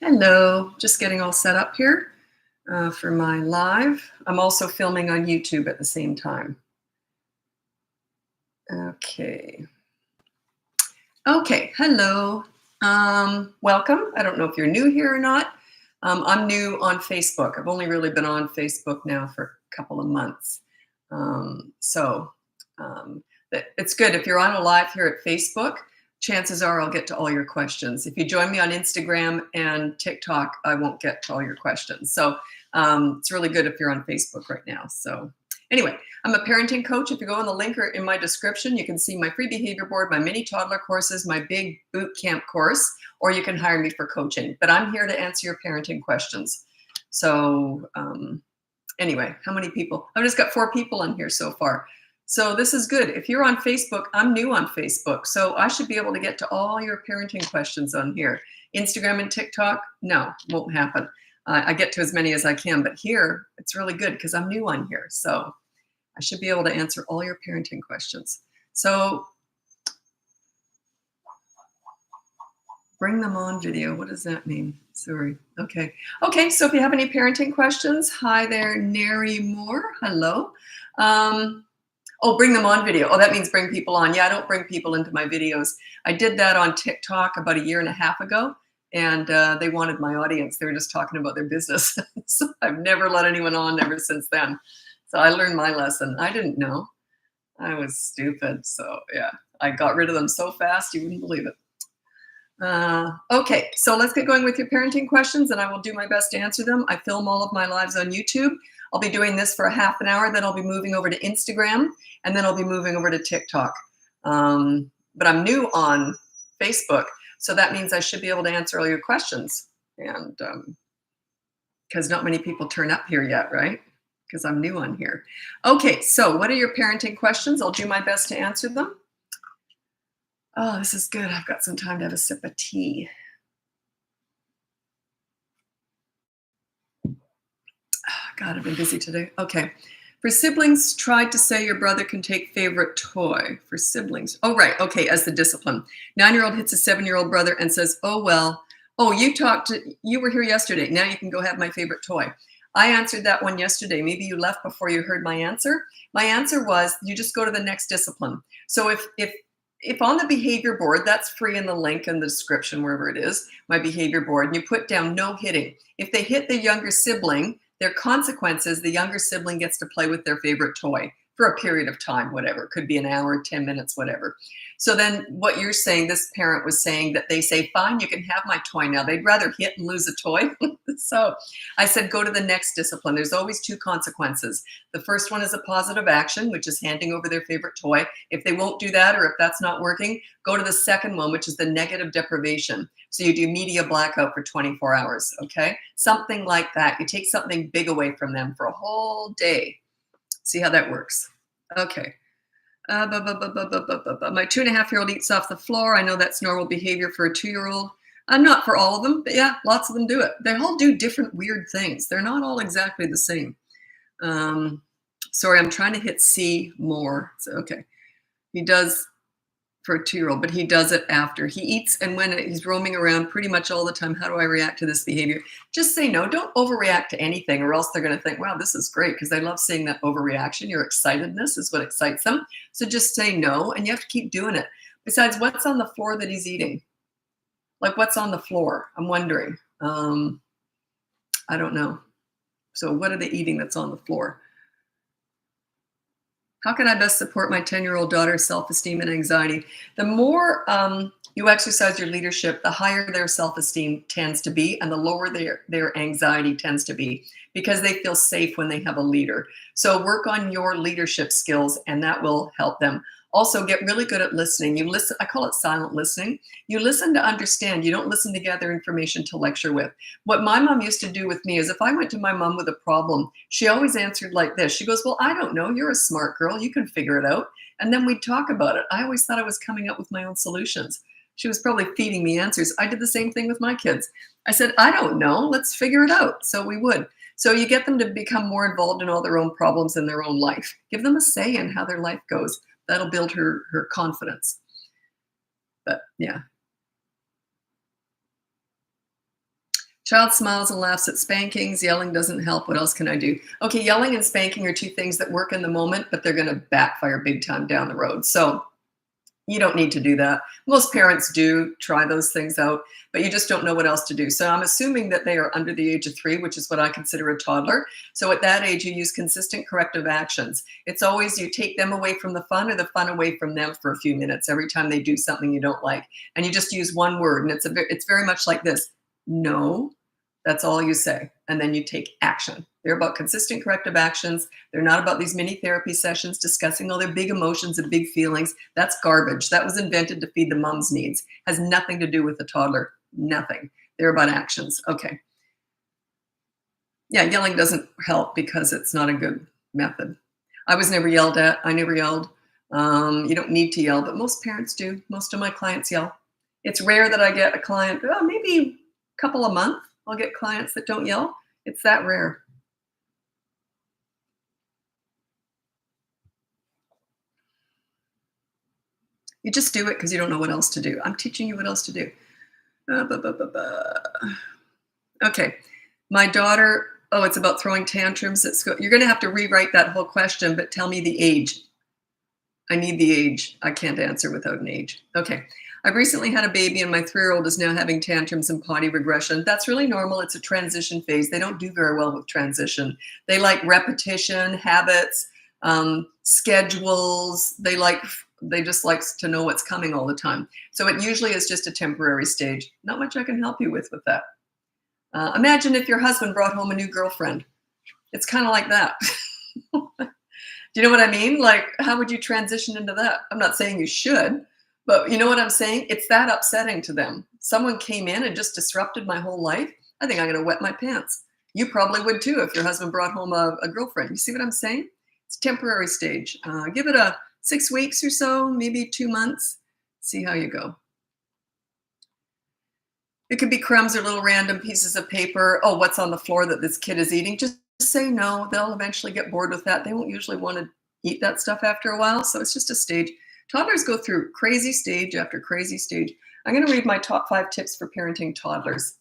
Hello, just getting all set up here for my live. I'm also filming on YouTube at the same time. Okay. Okay, hello. Welcome. I don't know if you're new here or not. I'm new on Facebook. I've only really been on Facebook now for a couple of months. It's good. If you're on a live here at Facebook, chances are I'll get to all your questions. If you join me on Instagram and TikTok, I won't get to all your questions. So it's really good if you're on Facebook right now. So anyway, I'm a parenting coach. If you go on the link or in my description, you can see my free behavior board, my mini toddler courses, my big boot camp course, or you can hire me for coaching. But I'm here to answer your parenting questions. So anyway, how many people? I've just got 4 people on here so far. So this is good. If you're on Facebook, I'm new on Facebook. So I should be able to get to all your parenting questions on here. Instagram and TikTok, no, won't happen. I get to as many as I can, but here it's really good because I'm new on here. So I should be able to answer all your parenting questions. So bring them on video. What does that mean? Sorry. Okay. Okay. So if you have any parenting questions, hi there, Neri Moore. Hello. Oh, bring them on video. Oh, that means bring people on. Yeah, I don't bring people into my videos. I did that on TikTok about 1.5 years ago, and they wanted my audience. They were just talking about their business. So I've never let anyone on ever since then. So I learned my lesson. I didn't know. I was stupid. So yeah, I got rid of them so fast, you wouldn't believe it. Okay, so let's get going with your parenting questions, and I will do my best to answer them. I film all of my lives on YouTube. I'll be doing this for a half an hour, then I'll be moving over to Instagram, and then I'll be moving over to TikTok. But I'm new on Facebook, so that means I should be able to answer all your questions. And because not many people turn up here yet, right? Because I'm new on here. Okay, so what are your parenting questions? I'll do my best to answer them. Oh, this is good. I've got some time to have a sip of tea. God, I've been busy today. Okay. For siblings, tried to say your brother can take favorite toy. For siblings. Oh, right. Okay, as the discipline. 9-year-old hits a 7-year-old brother and says, oh, well, oh, you were here yesterday. Now you can go have my favorite toy. I answered that one yesterday. Maybe you left before you heard my answer. My answer was you just go to the next discipline. So if on the behavior board, that's free in the link in the description, wherever it is, my behavior board, and you put down no hitting. If they hit the younger sibling, their consequences, the younger sibling gets to play with their favorite toy for a period of time, whatever. It could be an hour, 10 minutes, whatever. So then what you're saying, this parent was saying that they say, fine, you can have my toy now. They'd rather hit and lose a toy. So I said, go to the next discipline. There's always 2 consequences. The first one is a positive action, which is handing over their favorite toy. If they won't do that, or if that's not working, go to the second one, which is the negative deprivation. So you do media blackout for 24 hours, okay? Something like that. You take something big away from them for a whole day. See how that works. Okay. My 2.5-year-old eats off the floor. I know that's normal behavior for a 2-year-old. Not for all of them, but yeah, lots of them do it. They all do different weird things. They're not all exactly the same. Sorry, I'm trying to hit C more. So, okay. He does for a 2-year-old, but he does it after he eats and when he's roaming around pretty much all the time. How do I react to this behavior? Just say no. Don't overreact to anything, or else they're going to think, wow, this is great, because they love seeing that overreaction. Your excitedness is what excites them. So just say no, and you have to keep doing it. Besides, what's on the floor that he's eating? Like, what's on the floor? I'm wondering. I don't know. So what are they eating that's on the floor? How can I best support my 10-year-old daughter's self-esteem and anxiety? The more you exercise your leadership, the higher their self-esteem tends to be, and the lower their anxiety tends to be, because they feel safe when they have a leader. So work on your leadership skills, and that will help them. Also, get really good at listening. You listen. I call it silent listening. You listen to understand. You don't listen to gather information to lecture with. What my mom used to do with me is, if I went to my mom with a problem, she always answered like this. She goes, well, I don't know. You're a smart girl. You can figure it out. And then we'd talk about it. I always thought I was coming up with my own solutions. She was probably feeding me answers. I did the same thing with my kids. I said, I don't know. Let's figure it out. So we would. So you get them to become more involved in all their own problems in their own life. Give them a say in how their life goes. That'll build her confidence. But yeah. Child smiles and laughs at spankings. Yelling doesn't help. What else can I do? Okay, yelling and spanking are two things that work in the moment, but they're going to backfire big time down the road. So you don't need to do that. Most parents do try those things out, but you just don't know what else to do. So I'm assuming that they are under the age of 3, which is what I consider a toddler. So at that age, you use consistent corrective actions. It's always you take them away from the fun or the fun away from them for a few minutes every time they do something you don't like. And you just use one word. And it's very much like this: no. That's all you say. And then you take action. They're about consistent corrective actions. They're not about these mini therapy sessions discussing all their big emotions and big feelings. That's garbage. That was invented to feed the mom's needs. Has nothing to do with the toddler. Nothing. They're about actions. Okay. Yeah, yelling doesn't help because it's not a good method. I was never yelled at. I never yelled. You don't need to yell, but most parents do. Most of my clients yell. It's rare that I get a client, maybe a couple a month. I'll get clients that don't yell. It's that rare. You just do it because you don't know what else to do. I'm teaching you what else to do. Okay. My daughter, it's about throwing tantrums at school. You're going to have to rewrite that whole question, but tell me the age. I need the age. I can't answer without an age. Okay. I've recently had a baby and my 3-year-old is now having tantrums and potty regression. That's really normal. It's a transition phase. They don't do very well with transition. They like repetition, habits, schedules. They just like to know what's coming all the time. So it usually is just a temporary stage. Not much I can help you with that. Imagine if your husband brought home a new girlfriend. It's kind of like that. Do you know what I mean? Like, how would you transition into that? I'm not saying you should. But you know what I'm saying? It's that upsetting to them. Someone came in and just disrupted my whole life. I think I'm going to wet my pants. You probably would too if your husband brought home a girlfriend. You see what I'm saying? It's a temporary stage. Give it a 6 weeks or so, maybe 2 months. See how you go. It could be crumbs or little random pieces of paper. Oh, what's on the floor that this kid is eating? Just say no. They'll eventually get bored with that. They won't usually want to eat that stuff after a while. So it's just a stage. Toddlers go through crazy stage after crazy stage. I'm going to read my top 5 tips for parenting toddlers.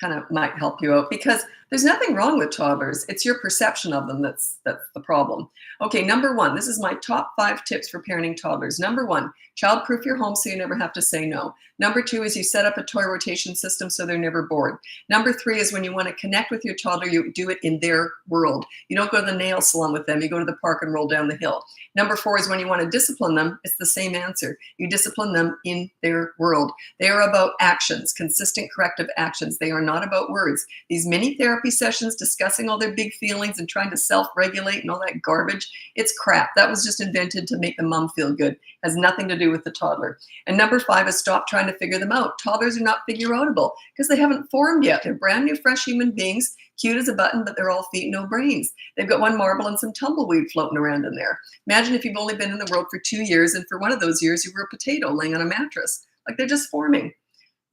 Kind of might help you out because there's nothing wrong with toddlers. It's your perception of them that's the problem. Okay, number 1, this is my top 5 tips for parenting toddlers. Number 1, child-proof your home so you never have to say no. Number 2 is you set up a toy rotation system so they're never bored. Number 3 is when you want to connect with your toddler, you do it in their world. You don't go to the nail salon with them. You go to the park and roll down the hill. Number 4 is when you want to discipline them, it's the same answer. You discipline them in their world. They are about actions, consistent corrective actions. They are not about words. These mini therapy sessions discussing all their big feelings and trying to self-regulate and all that garbage, it's crap. That was just invented to make the mom feel good. Has nothing to do with the toddler. And number 5 is stop trying to figure them out. Toddlers are not figure-outable because they haven't formed yet. They're brand new, fresh human beings, cute as a button, but they're all feet, no brains. They've got one marble and some tumbleweed floating around in there. Imagine if you've only been in the world for 2 years and for one of those years you were a potato laying on a mattress. Like they're just forming.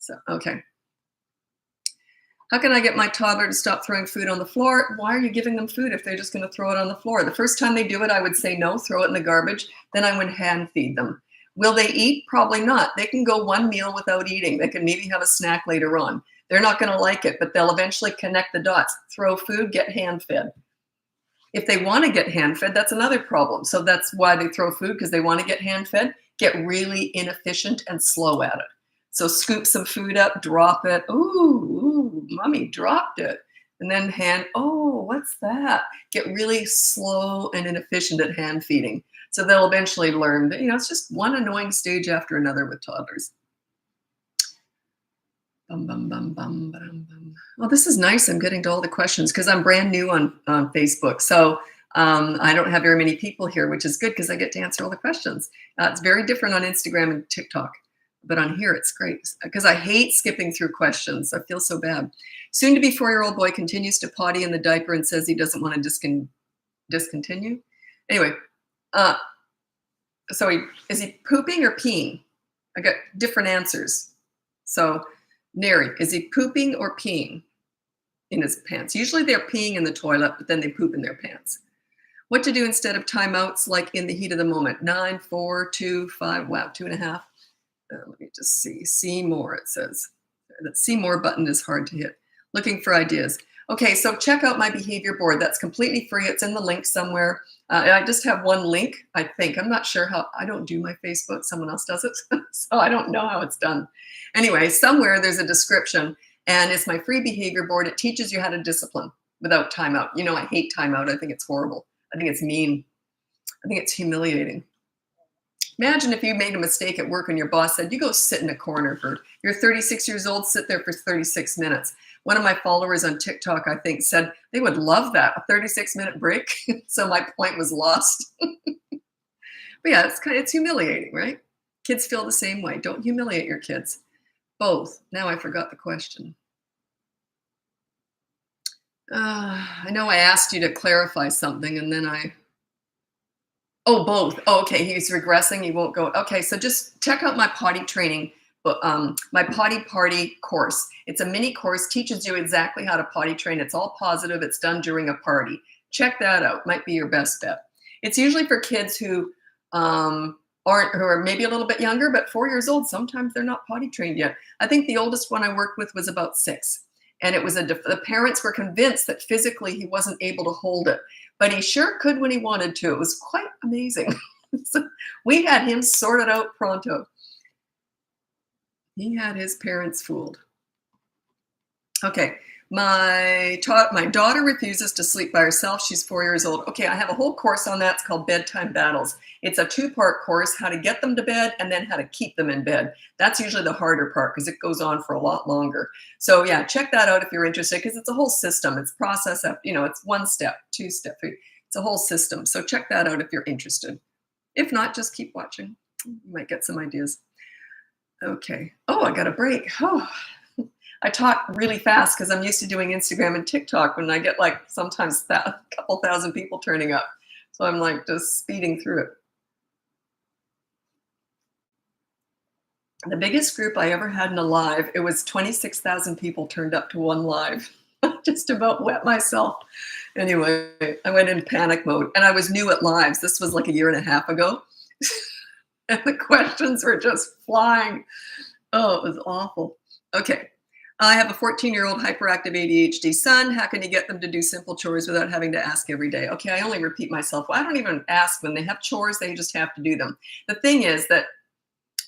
So, okay. How can I get my toddler to stop throwing food on the floor? Why are you giving them food if they're just going to throw it on the floor? The first time they do it, I would say no, throw it in the garbage. Then I would hand feed them. Will they eat? Probably not. They can go one meal without eating. They can maybe have a snack later on. They're not going to like it, but they'll eventually connect the dots. Throw food, get hand fed. If they want to get hand fed, that's another problem. So that's why they throw food, because they want to get hand fed. Get really inefficient and slow at it. So scoop some food up, drop it. Ooh, mommy dropped it. And then what's that? Get really slow and inefficient at hand feeding. So they'll eventually learn that, it's just one annoying stage after another with toddlers. Well, this is nice. I'm getting to all the questions because I'm brand new on Facebook. So I don't have very many people here, which is good because I get to answer all the questions. It's very different on Instagram and TikTok. But on here, it's great because I hate skipping through questions. I feel so bad. Soon to be 4-year-old boy continues to potty in the diaper and says he doesn't want to discontinue. Anyway, is he pooping or peeing? I got different answers. So, Neri, is he pooping or peeing in his pants? Usually they're peeing in the toilet, but then they poop in their pants. What to do instead of timeouts like in the heat of the moment? 9, 4, 2, 5, wow, 2.5. Let me just see. See more, it says. That see more button is hard to hit. Looking for ideas. Okay, so check out my behavior board. That's completely free. It's in the link somewhere. I just have one link, I think. I'm not sure how, I don't do my Facebook. Someone else does it. So I don't know how it's done. Anyway, somewhere there's a description, and it's my free behavior board. It teaches you how to discipline without timeout. You know, I hate timeout. I think it's horrible. I think it's mean. I think it's humiliating. Imagine if you made a mistake at work and your boss said, you go sit in a corner for, you're 36 years old, sit there for 36 minutes. One of my followers on TikTok, I think, said they would love that, a 36-minute break. So my point was lost. But yeah, it's humiliating, right? Kids feel the same way. Don't humiliate your kids. Both. Now I forgot the question. I know I asked you to clarify something, and then oh, both. Oh, okay, he's regressing. He won't go. Okay, so just check out my potty training, my potty party course. It's a mini course, teaches you exactly how to potty train. It's all positive. It's done during a party. Check that out. Might be your best bet. It's usually for kids who who are maybe a little bit younger, but 4 years old. Sometimes they're not potty trained yet. I think the oldest one I worked with was about 6. And it was the parents were convinced that physically he wasn't able to hold it, but he sure could when he wanted to. It was quite amazing. So we had him sorted out pronto. He had his parents fooled. Okay, my daughter refuses to sleep by herself. She's 4 years old. Okay, I have a whole course on that. It's called Bedtime Battles. It's a 2-part course, how to get them to bed and then how to keep them in bed. That's usually the harder part because it goes on for a lot longer. So yeah, check that out if you're interested, because it's a whole system. It's process, it's 1 step, 2 step, 3. It's a whole system. So check that out if you're interested. If not, just keep watching. You might get some ideas. Okay. Oh, I got a break. Oh. I talk really fast because I'm used to doing Instagram and TikTok when I get like sometimes a couple thousand people turning up. So I'm like just speeding through it. The biggest group I ever had in a live, it was 26,000 people turned up to one live. Just about wet myself. Anyway, I went in panic mode, and I was new at lives. This was like a year and a half ago. And the questions were just flying. Oh, it was awful. Okay. I have a 14-year-old hyperactive ADHD son. How can you get them to do simple chores without having to ask every day? Okay, I only repeat myself. Well, I don't even ask when they have chores. They just have to do them. The thing is that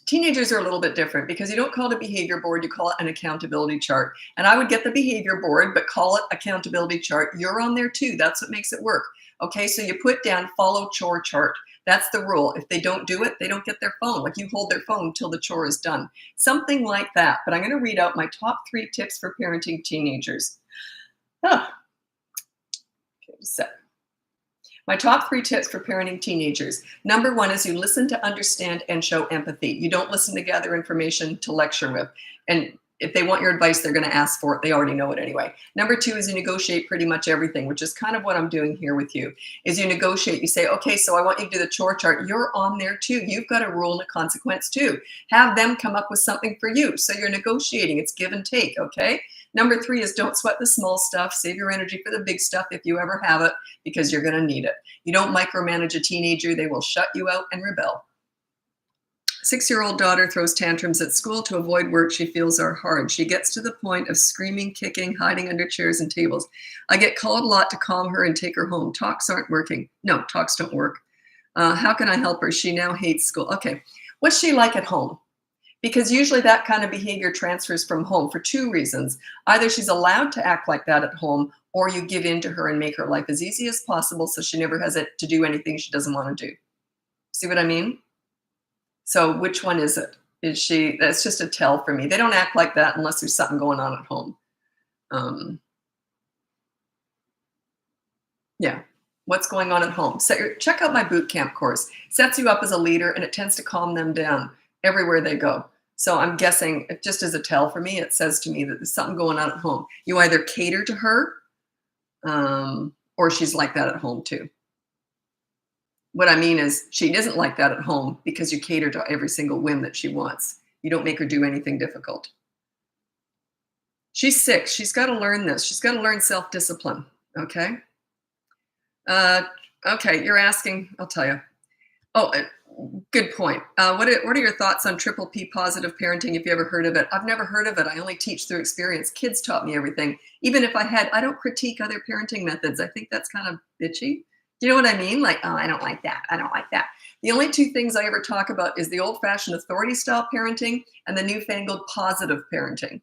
teenagers are a little bit different because you don't call it a behavior board. You call it an accountability chart. And I would get the behavior board, but call it accountability chart. You're on there too. That's what makes it work. Okay, so you put down follow chore chart. That's the rule. If they don't do it, they don't get their phone. Like you hold their phone until the chore is done. Something like that. But I'm going to read out my top 3 tips for parenting teenagers. Okay, set. My top 3 tips for parenting teenagers. Number 1 is you listen to understand and show empathy. You don't listen to gather information to lecture with. And if they want your advice, they're going to ask for it. They already know it anyway. Number 2 is you negotiate pretty much everything, which is kind of what I'm doing here with you, is you negotiate. You say, okay, so I want you to do the chore chart. You're on there too. You've got a rule and a consequence too. Have them come up with something for you. So you're negotiating. It's give and take, okay? Number 3 is don't sweat the small stuff. Save your energy for the big stuff if you ever have it, because you're going to need it. You don't micromanage a teenager. They will shut you out and rebel. 6-year-old daughter throws tantrums at school to avoid work she feels are hard. She gets to the point of screaming, kicking, hiding under chairs and tables. I get called a lot to calm her and take her home. Talks aren't working. No, talks don't work. How can I help her? She now hates school. Okay, what's she like at home? Because usually that kind of behavior transfers from home for 2 reasons. Either she's allowed to act like that at home, or you give in to her and make her life as easy as possible so she never has it to do anything she doesn't want to do. See what I mean? So which one is it? Is she, that's just a tell for me. They don't act like that unless there's something going on at home. Yeah. What's going on at home? So check out my boot camp course. Sets you up as a leader, and it tends to calm them down everywhere they go. So I'm guessing, just as a tell for me, it says to me that there's something going on at home. You either cater to her, or she's like that at home too. What I mean is she isn't like that at home because you cater to every single whim that she wants. You don't make her do anything difficult. She's 6. She's got to learn this. She's got to learn self-discipline. Okay. Okay. You're asking, I'll tell you. Oh, Good point. What are your thoughts on triple P positive parenting, if you ever heard of it? I've never heard of it. I only teach through experience. Kids taught me everything. Even if I don't critique other parenting methods. I think that's kind of bitchy. You know what I mean? Like, oh, I don't like that. I don't like that. The only two things I ever talk about is the old-fashioned authority style parenting and the newfangled positive parenting.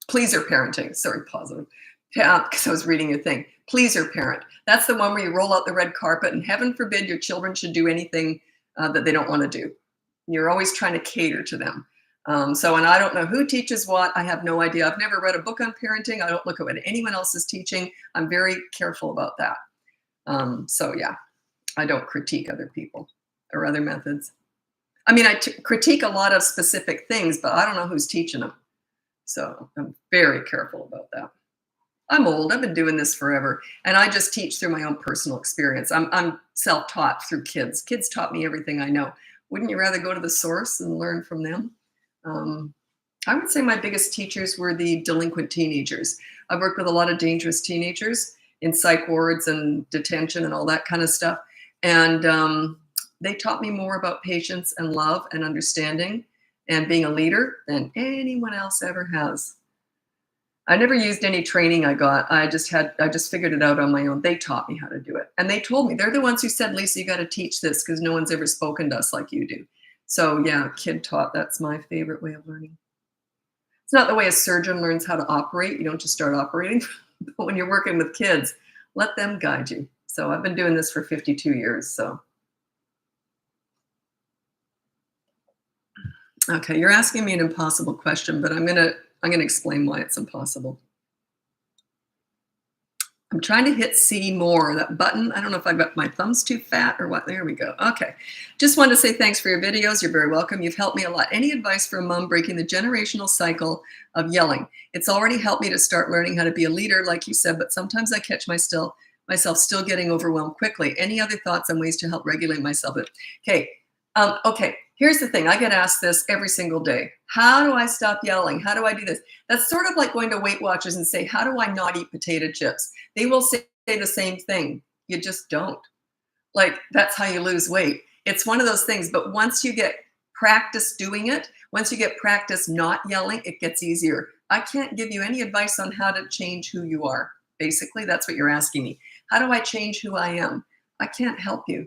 Pleaser parenting. Sorry, positive. Because I was reading your thing. Pleaser parent. That's the one where you roll out the red carpet and heaven forbid your children should do anything that they don't want to do. You're always trying to cater to them. And I don't know who teaches what. I have no idea. I've never read a book on parenting. I don't look at what anyone else is teaching. I'm very careful about that. Yeah, I don't critique other people or other methods. I mean, I critique a lot of specific things, but I don't know who's teaching them. So I'm very careful about that. I'm old. I've been doing this forever. And I just teach through my own personal experience. I'm self-taught through kids. Kids taught me everything I know. Wouldn't you rather go to the source and learn from them? I would say my biggest teachers were the delinquent teenagers. I've worked with a lot of dangerous teenagers in psych wards and detention and all that kind of stuff. And they taught me more about patience and love and understanding and being a leader than anyone else ever has. I never used any training I got. I just figured it out on my own. They taught me how to do it. And they told me, they're the ones who said, Lisa, you got to teach this because no one's ever spoken to us like you do. So yeah, kid taught, that's my favorite way of learning. It's not the way a surgeon learns how to operate. You don't just start operating. But when you're working with kids, let them guide you. So I've been doing this for 52 years. So. Okay, you're asking me an impossible question, but I'm gonna explain why it's impossible. I'm trying to hit see more, that button. I don't know if I've got my thumbs too fat or what. There we go. Okay. Just wanted to say thanks for your videos. You're very welcome. You've helped me a lot. Any advice for a mom breaking the generational cycle of yelling? It's already helped me to start learning how to be a leader, like you said, but sometimes I catch myself still getting overwhelmed quickly. Any other thoughts on ways to help regulate myself? Okay. Okay. Here's the thing. I get asked this every single day. How do I stop yelling? How do I do this? That's sort of like going to Weight Watchers and say, how do I not eat potato chips? They will say the same thing. You just don't. Like, that's how you lose weight. It's one of those things. But once you get practice doing it, once you get practice not yelling, it gets easier. I can't give you any advice on how to change who you are. Basically, that's what you're asking me. How do I change who I am? I can't help you.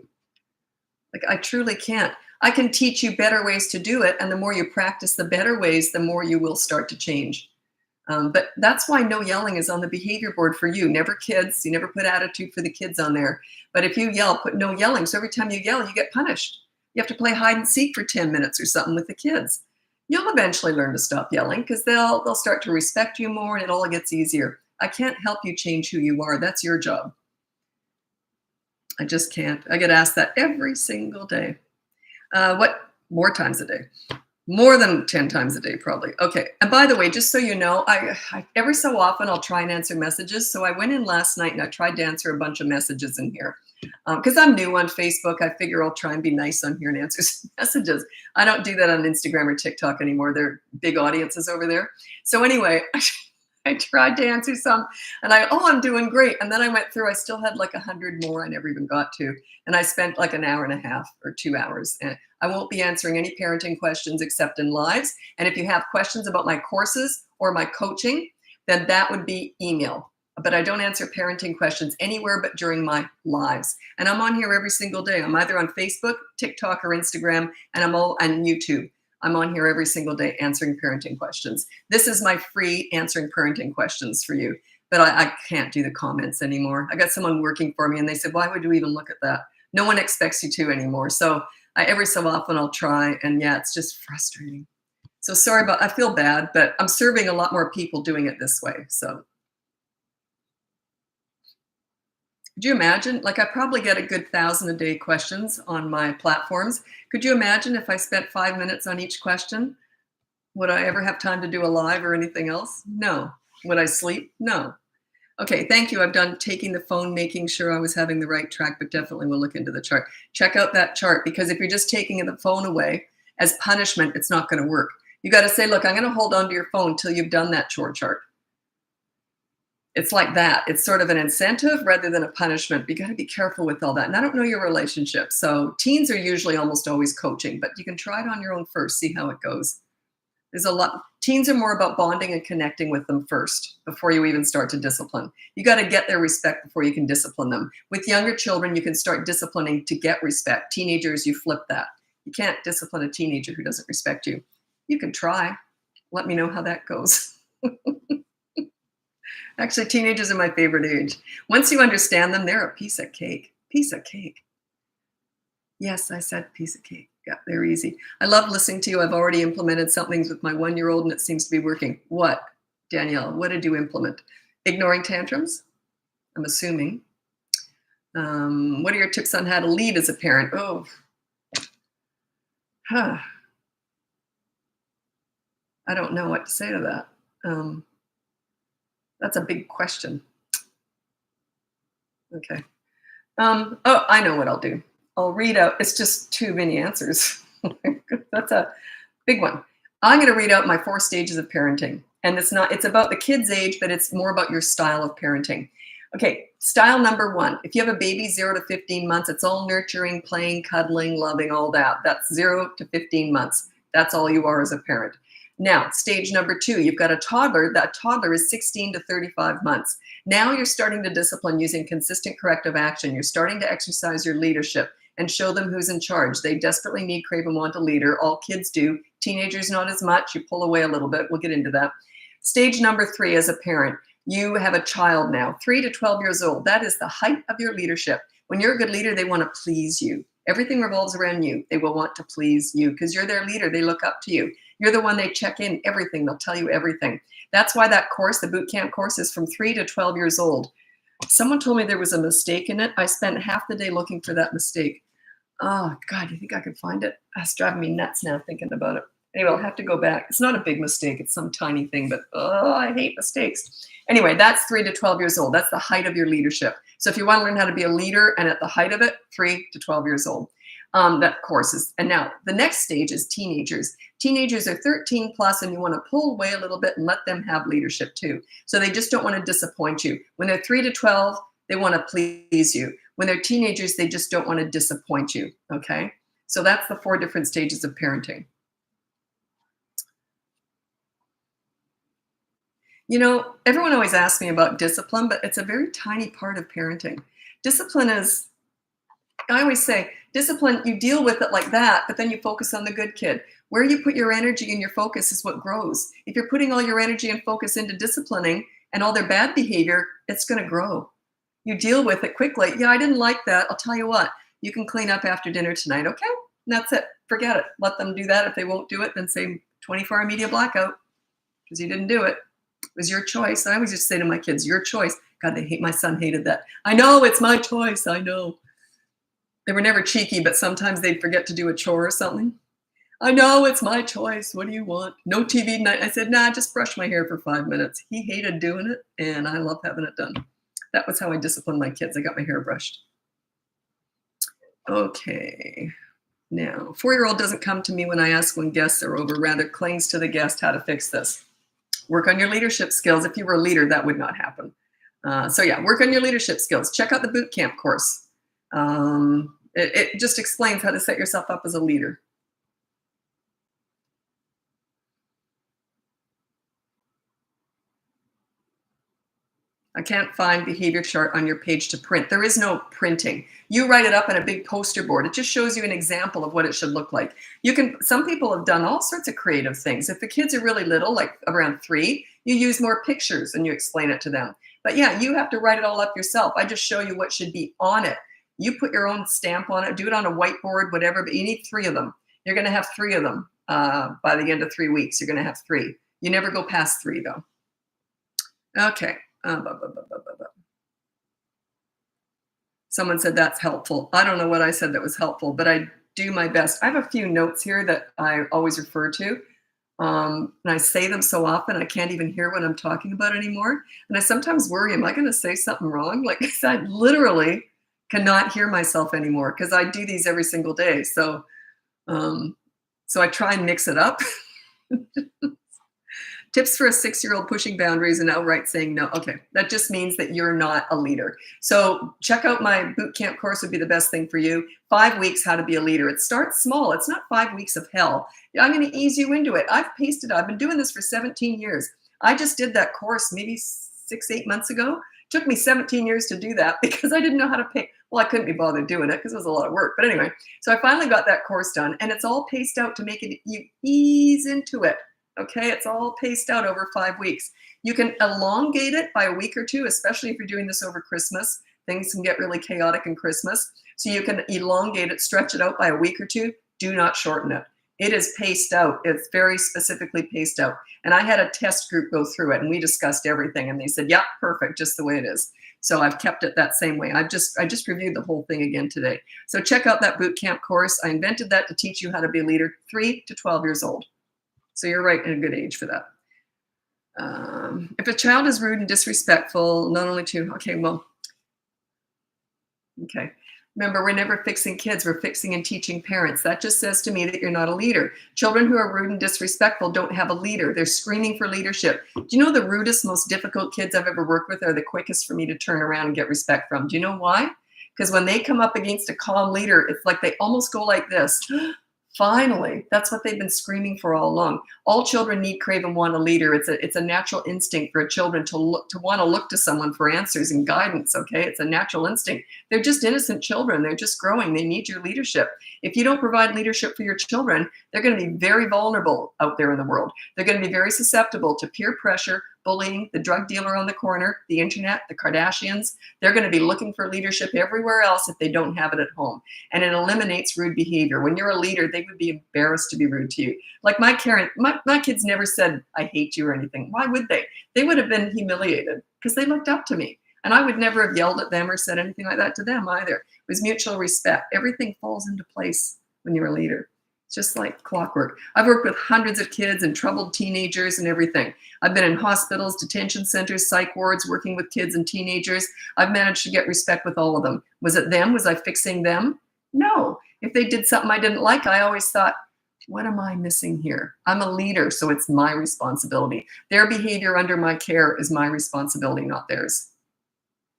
Like, I truly can't. I can teach you better ways to do it. And the more you practice the better ways, the more you will start to change. But that's why no yelling is on the behavior board for you. Never kids. You never put attitude for the kids on there. But if you yell, put no yelling. So every time you yell, you get punished. You have to play hide and seek for 10 minutes or something with the kids. You'll eventually learn to stop yelling because they'll start to respect you more and it all gets easier. I can't help you change who you are. That's your job. I just can't. I get asked that every single day. What more times a day? More than 10 times a day, probably. Okay. And by the way, just so you know, I every so often I'll try and answer messages. So I went in last night and I tried to answer a bunch of messages in here. Because I'm new on Facebook, I figure I'll try and be nice on here and answer some messages. I don't do that on Instagram or TikTok anymore. They're big audiences over there. So anyway, I tried to answer some and I'm doing great. And then I went through, I still had like 100 more I never even got to. And I spent like an hour and a half or 2 hours. And I won't be answering any parenting questions except in lives. And if you have questions about my courses or my coaching, then that would be email. But I don't answer parenting questions anywhere but during my lives. And I'm on here every single day. I'm either on Facebook, TikTok, or Instagram, and I'm all on YouTube. I'm on here every single day answering parenting questions. This is my free answering parenting questions for you. But I can't do the comments anymore. I got someone working for me and they said, why would you even look at that? No one expects you to anymore. So every so often I'll try and yeah, it's just frustrating. So sorry, but I feel bad, but I'm serving a lot more people doing it this way. So could you imagine? Like I probably get a good 1,000 a day questions on my platforms. Could you imagine if I spent 5 minutes on each question? Would I ever have time to do a live or anything else? No. Would I sleep? No. Okay, thank you. I've done taking the phone, making sure I was having the right track, but definitely we'll look into the chart. Check out that chart because if you're just taking the phone away as punishment, it's not going to work. You got to say, look, I'm going to hold on to your phone till you've done that chore chart. It's like that. It's sort of an incentive rather than a punishment. You got to be careful with all that. And I don't know your relationship. So teens are usually almost always coaching, but you can try it on your own first, see how it goes. There's a lot. Teens are more about bonding and connecting with them first before you even start to discipline. You got to get their respect before you can discipline them. With younger children, you can start disciplining to get respect. Teenagers, you flip that. You can't discipline a teenager who doesn't respect you. You can try. Let me know how that goes. Actually, teenagers are my favorite age. Once you understand them, they're a piece of cake. Piece of cake. Yes, I said piece of cake. Yeah, they're easy. I love listening to you. I've already implemented some things with my 1-year-old and it seems to be working. What, Danielle? What did you implement? Ignoring tantrums? I'm assuming. What are your tips on how to lead as a parent? Oh, I don't know what to say to that. That's a big question. Okay. Oh, I know what I'll do. I'll read out. It's just too many answers. That's a big one. I'm going to read out my 4 stages of parenting. And it's about the kid's age, but it's more about your style of parenting. Okay, style number 1. If you have a baby 0 to 15 months, it's all nurturing, playing, cuddling, loving, all that. That's 0 to 15 months. That's all you are as a parent. Now, stage number 2, you've got a toddler. That toddler is 16 to 35 months. Now you're starting to discipline using consistent corrective action. You're starting to exercise your leadership and show them who's in charge. They desperately need, crave, and want a leader. All kids do. Teenagers, not as much. You pull away a little bit. We'll get into that. Stage number 3, as a parent, you have a child now, 3 to 12 years old. That is the height of your leadership. When you're a good leader, they want to please you. Everything revolves around you. They will want to please you because you're their leader. They look up to you. You're the one they check in everything. They'll tell you everything. That's why that course, the boot camp course, is from 3 to 12 years old. Someone told me there was a mistake in it. I spent half the day looking for that mistake. Oh, God, you think I could find it? It's driving me nuts now thinking about it. Anyway, I'll have to go back. It's not a big mistake. It's some tiny thing, but I hate mistakes. Anyway, that's 3 to 12 years old. That's the height of your leadership. So if you want to learn how to be a leader and at the height of it, 3 to 12 years old. That course is, and now the next stage is teenagers. Teenagers are 13 plus, and you want to pull away a little bit and let them have leadership too. So they just don't want to disappoint you. When they're 3 to 12, they want to please you. When they're teenagers, they just don't want to disappoint you. Okay. So that's the 4 different stages of parenting. You know, everyone always asks me about discipline, but it's a very tiny part of parenting. Discipline is, I always say, discipline, you deal with it like that, but then you focus on the good kid. Where you put your energy and your focus is what grows. If you're putting all your energy and focus into disciplining and all their bad behavior, it's going to grow. You deal with it quickly. Yeah, I didn't like that. I'll tell you what, you can clean up after dinner tonight. Okay, that's it. Forget it. Let them do that. If they won't do it, then say 24-hour media blackout because you didn't do it. It was your choice. I always just say to my kids, your choice. God, they hate, my son hated that. I know, it's my choice. I know. They were never cheeky, but sometimes they'd forget to do a chore or something. I know, it's my choice. What do you want? No TV tonight. I said, nah, just brush my hair for 5 minutes. He hated doing it, and I love having it done. That was how I disciplined my kids. I got my hair brushed. Okay. Now, 4-year-old doesn't come to me when I ask when guests are over, rather clings to the guest how to fix this. Work on your leadership skills. If you were a leader, that would not happen. So yeah, work on your leadership skills. Check out the boot camp course. It just explains how to set yourself up as a leader. I can't find behavior chart on your page to print. There is no printing. You write it up on a big poster board. It just shows you an example of what it should look like. Some people have done all sorts of creative things. If the kids are really little, like around 3, you use more pictures and you explain it to them. But yeah, you have to write it all up yourself. I just show you what should be on it. You put your own stamp on it, do it on a whiteboard, whatever, but you need 3 of them. You're going to have 3 of them by the end of 3 weeks. You're going to have 3. You never go past 3 though. Okay. Someone said that's helpful. I don't know what I said that was helpful, but I do my best. I have a few notes here that I always refer to. And I say them so often, I can't even hear what I'm talking about anymore. And I sometimes worry, am I going to say something wrong? Like I literally cannot hear myself anymore because I do these every single day. So I try and mix it up. Tips for a 6-year-old pushing boundaries and outright saying no. Okay, that just means that you're not a leader. So check out my boot camp course would be the best thing for you. 5 weeks, how to be a leader. It starts small. It's not 5 weeks of hell. I'm going to ease you into it. I've been doing this for 17 years. I just did that course maybe 6-8 months ago. It took me 17 years to do that because I didn't know how to pay. Well, I couldn't be bothered doing it because it was a lot of work. But anyway, so I finally got that course done, and it's all paced out to make it you ease into it. Okay, it's all paced out over 5 weeks. You can elongate it by a week or two, especially if you're doing this over Christmas. Things can get really chaotic in Christmas. So you can elongate it, stretch it out by a week or two. Do not shorten it. It is paced out. It's very specifically paced out. And I had a test group go through it, and we discussed everything. And they said, yeah, perfect, just the way it is. So I've kept it that same way. I just reviewed the whole thing again today. So check out that boot camp course. I invented that to teach you how to be a leader, 3 to 12 years old. So you're right in a good age for that. If a child is rude and disrespectful, not only to, okay. Remember, we're never fixing kids. We're fixing and teaching parents. That just says to me that you're not a leader. Children who are rude and disrespectful don't have a leader. They're screaming for leadership. Do you know the rudest, most difficult kids I've ever worked with are the quickest for me to turn around and get respect from? Do you know why? Because when they come up against a calm leader, it's like they almost go like this. Finally, that's what they've been screaming for all along. All children need, crave, and want a leader. It's a natural instinct for children to want to look to someone for answers and guidance. Okay, it's a natural instinct. They're just innocent children. They're just growing. They need your leadership. If you don't provide leadership for your children, they're going to be very vulnerable out there in the world. They're going to be very susceptible to peer pressure, bullying, the drug dealer on the corner, the internet, the Kardashians. They're going to be looking for leadership everywhere else if they don't have it at home. And it eliminates rude behavior. When you're a leader, they would be embarrassed to be rude to you. Like my kids never said, I hate you or anything. Why would they? They would have been humiliated because they looked up to me. And I would never have yelled at them or said anything like that to them either. It was mutual respect. Everything falls into place when you're a leader. Just like clockwork. I've worked with hundreds of kids and troubled teenagers and everything. I've been in hospitals, detention centers, psych wards, working with kids and teenagers. I've managed to get respect with all of them. Was it them? Was I fixing them? No. If they did something I didn't like, I always thought, what am I missing here? I'm a leader, so it's my responsibility. Their behavior under my care is my responsibility, not theirs.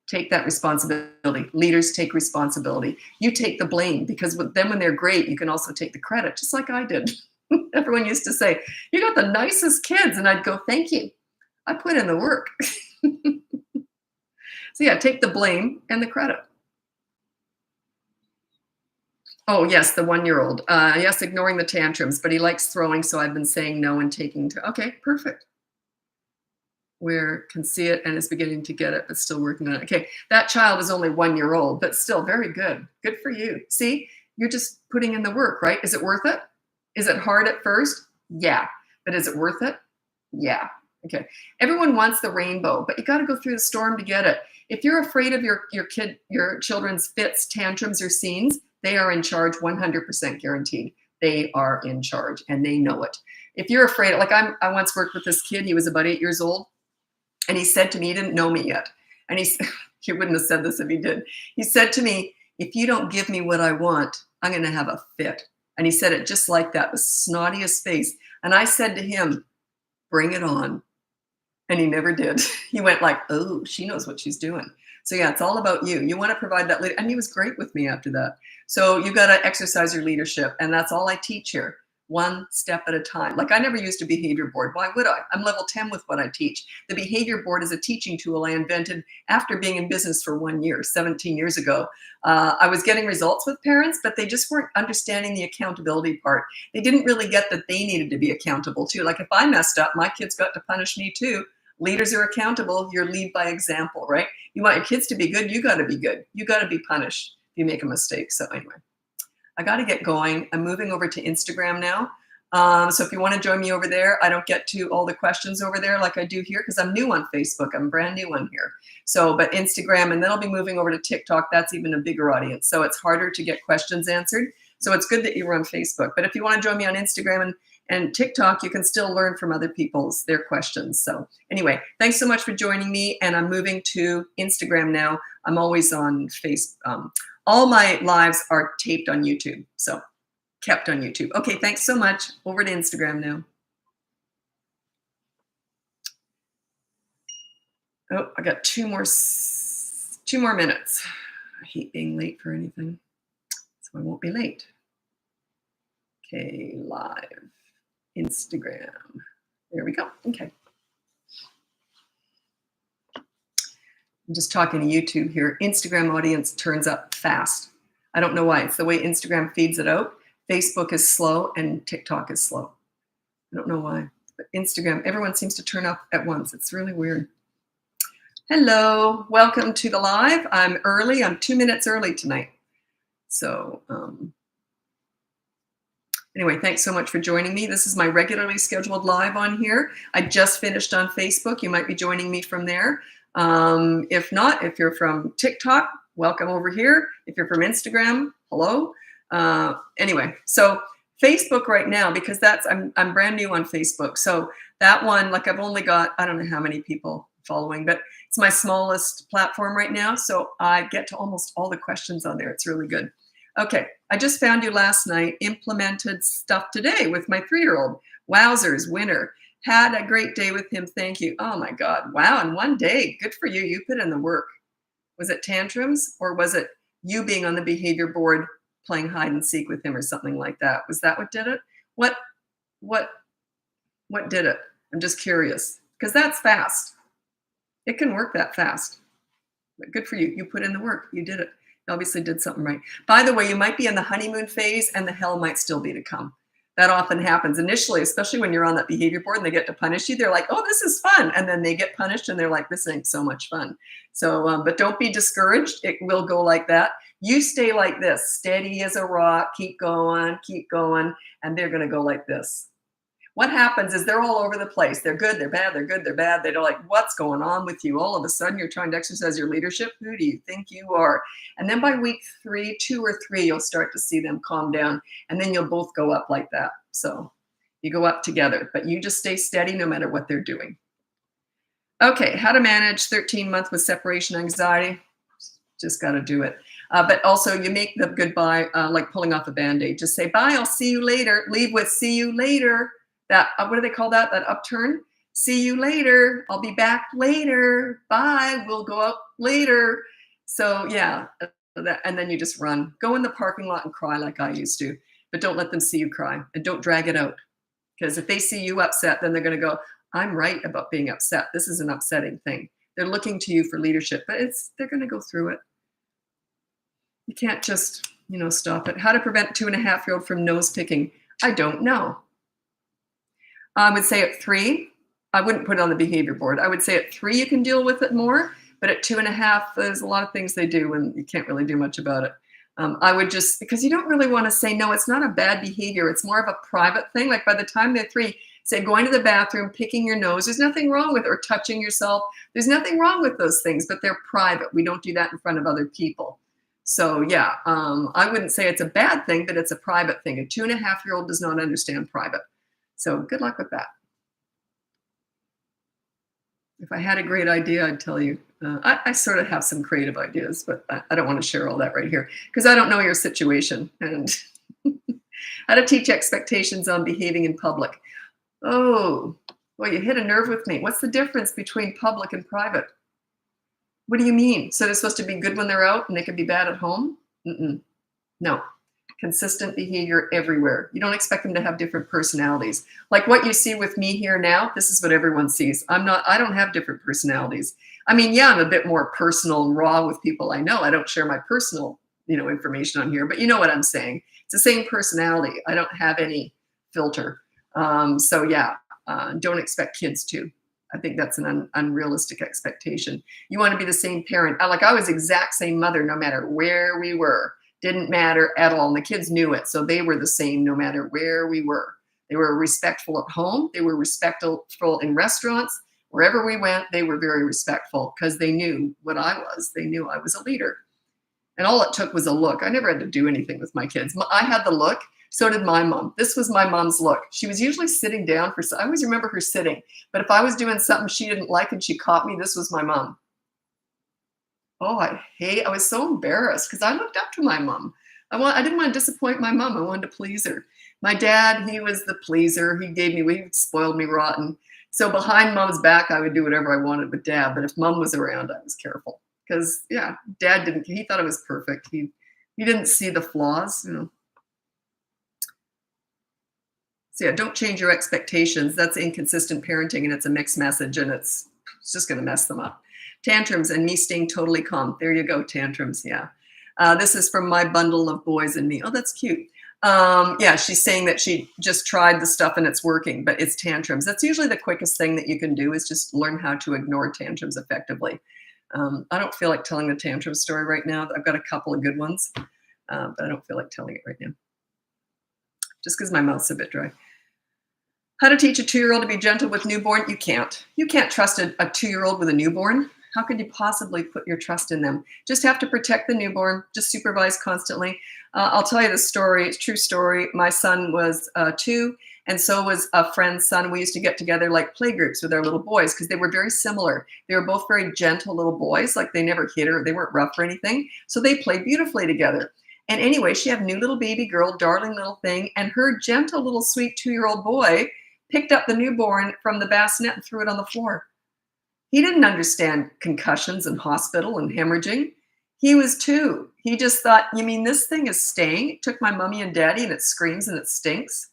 Take that responsibility. Leaders take responsibility. You take the blame, because with them, when they're great, you can also take the credit, just like I did. Everyone used to say, you got the nicest kids. And I'd go, thank you. I put in the work. So yeah, take the blame and the credit. Oh, yes, the 1-year-old. Yes, ignoring the tantrums, but he likes throwing, so I've been saying no and taking to. Okay, perfect. Where can see it and is beginning to get it, but still working on it. Okay, that child is only 1 year old, but still very good. Good for you. See, you're just putting in the work, right? Is it worth it? Is it hard at first? Yeah. But is it worth it? Yeah. Okay. Everyone wants the rainbow, but you got to go through the storm to get it. If you're afraid of your children's fits, tantrums, or scenes, they are in charge, 100% guaranteed. They are in charge and they know it. If you're afraid, like I once worked with this kid, he was about 8 years old. And he said to me, he didn't know me yet. And he wouldn't have said this if he did. He said to me, if you don't give me what I want, I'm going to have a fit. And he said it just like that, the snottiest face. And I said to him, bring it on. And he never did. He went like, oh, she knows what she's doing. So yeah, it's all about you. You want to provide that leader. And he was great with me after that. So you got to exercise your leadership. And that's all I teach here. One step at a time. Like I never used a behavior board. Why would I? I'm level 10 with what I teach. The behavior board is a teaching tool I invented after being in business for 1 year, 17 years ago. I was getting results with parents, but they just weren't understanding the accountability part. They didn't really get that they needed to be accountable too. Like if I messed up, my kids got to punish me too. Leaders are accountable. You're lead by example, right? You want your kids to be good. You got to be good. You got to be punished if you make a mistake. So anyway. I got to get going. I'm moving over to Instagram now. So if you want to join me over there, I don't get to all the questions over there like I do here because I'm new on Facebook. I'm brand new on here. So, but Instagram, and then I'll be moving over to TikTok. That's even a bigger audience. So it's harder to get questions answered. So it's good that you were on Facebook. But if you want to join me on Instagram and TikTok, you can still learn from other their questions. So anyway, thanks so much for joining me. And I'm moving to Instagram now. I'm always on Facebook. All my lives are taped on YouTube, so kept on YouTube. Okay, thanks so much. Over to Instagram now. Oh, I got two more minutes. I hate being late for anything, so I won't be late. Okay, live, Instagram. There we go. Okay. I'm just talking to YouTube here. Instagram audience turns up fast. I don't know why. It's the way Instagram feeds it out. Facebook is slow and TikTok is slow. I don't know why. But Instagram, everyone seems to turn up at once. It's really weird. Hello, welcome to the live. I'm early. I'm 2 minutes early tonight. So anyway, thanks so much for joining me. This is my regularly scheduled live on here. I just finished on Facebook. You might be joining me from there. If not, if you're from TikTok, welcome over here. If you're from Instagram, hello. Anyway, so Facebook right now, because I'm brand new on Facebook. So that one, like I've only got, I don't know how many people following, but it's my smallest platform right now. So I get to almost all the questions on there. It's really good. Okay, I just found you last night, implemented stuff today with my 3-year-old. Wowzers, winner. Had a great day with him, thank you. Oh my God, wow, in one day, good for you. You put in the work. Was it tantrums or was it you being on the behavior board playing hide and seek with him or something like that? Was that what did it? What did it? I'm just curious, because that's fast. It can work that fast. But good for you. You put in the work. You did it. You obviously did something right. By the way, you might be in the honeymoon phase and the hell might still be to come. That often happens initially, especially when you're on that behavior board and they get to punish you. They're like, oh, this is fun. And then they get punished and they're like, this ain't so much fun. So, but don't be discouraged. It will go like that. You stay like this, steady as a rock, keep going, and they're going to go like this. What happens is they're all over the place. They're good, they're bad, they're good, they're bad. They're like, what's going on with you? All of a sudden, you're trying to exercise your leadership. Who do you think you are? And then by week 2 or 3, you'll start to see them calm down. And then you'll both go up like that. So you go up together, but you just stay steady no matter what they're doing. Okay, how to manage 13-month with separation anxiety. Just got to do it. But also you make the goodbye like pulling off a Band-Aid. Just say, bye, I'll see you later. Leave with see you later. That, what do they call that? That upturn? See you later. I'll be back later. Bye. We'll go out later. So yeah, and then you just run. Go in the parking lot and cry like I used to. But don't let them see you cry. And don't drag it out. Because if they see you upset, then they're going to go, I'm right about being upset. This is an upsetting thing. They're looking to you for leadership. But they're going to go through it. You can't just, stop it. How to prevent 2.5-year-old from nose picking? I don't know. I would say at 3, I wouldn't put it on the behavior board. I would say at 3, you can deal with it more, but at 2.5, there's a lot of things they do and you can't really do much about it. I would just, because you don't really want to say, no, it's not a bad behavior. It's more of a private thing. Like by the time they're 3, say going to the bathroom, picking your nose, there's nothing wrong with it, or touching yourself. There's nothing wrong with those things, but they're private. We don't do that in front of other people. So yeah, I wouldn't say it's a bad thing, but it's a private thing. A 2.5-year-old does not understand private. So good luck with that. If I had a great idea, I'd tell you. I sort of have some creative ideas, but I don't want to share all that right here because I don't know your situation and how to teach expectations on behaving in public. Oh, well, you hit a nerve with me. What's the difference between public and private? What do you mean? So they're supposed to be good when they're out and they can be bad at home? No. Consistent behavior everywhere. You don't expect them to have different personalities. Like what you see with me here now, this is what everyone sees. I don't have different personalities. I mean, yeah, I'm a bit more personal and raw with people I know. I don't share my personal, information on here, but you know what I'm saying. It's the same personality. I don't have any filter. So yeah, don't expect kids to. I think that's an unrealistic expectation. You want to be the same parent. I was exact same mother no matter where we were. Didn't matter at all. And the kids knew it. So they were the same no matter where we were. They were respectful at home. They were respectful in restaurants. Wherever we went, they were very respectful because they knew what I was. They knew I was a leader. And all it took was a look. I never had to do anything with my kids. I had the look. So did my mom. This was my mom's look. She was usually sitting down I always remember her sitting. But if I was doing something she didn't like and she caught me, this was my mom. Oh, I was so embarrassed because I looked up to my mom. I didn't want to disappoint my mom. I wanted to please her. My dad, he was the pleaser. He spoiled me rotten. So behind mom's back, I would do whatever I wanted with dad. But if mom was around, I was careful because, yeah, dad didn't. He thought it was perfect. He didn't see the flaws. So yeah, don't change your expectations. That's inconsistent parenting, and it's a mixed message, and it's just going to mess them up. Tantrums and me staying totally calm. There you go, tantrums. Yeah. This is from my bundle of boys and me. Oh, that's cute. Yeah, she's saying that she just tried the stuff and it's working, but it's tantrums. That's usually the quickest thing that you can do is just learn how to ignore tantrums effectively. I don't feel like telling the tantrum story right now. I've got a couple of good ones, but I don't feel like telling it right now. Just because my mouth's a bit dry. How to teach a 2-year-old to be gentle with newborn? You can't. You can't trust a 2-year-old with a newborn. How could you possibly put your trust in them? Just have to protect the newborn. Just supervise constantly. I'll tell you the story. It's a true story. My son was 2, and so was a friend's son. We used to get together like play groups with our little boys because they were very similar. They were both very gentle little boys. Like they never hit her. They weren't rough or anything. So they played beautifully together. And anyway, she had a new little baby girl, darling little thing, and her gentle little sweet 2-year-old boy picked up the newborn from the bassinet and threw it on the floor. He didn't understand concussions and hospital and hemorrhaging. He was 2. He just thought, you mean this thing is staying? It took my mommy and daddy and it screams and it stinks.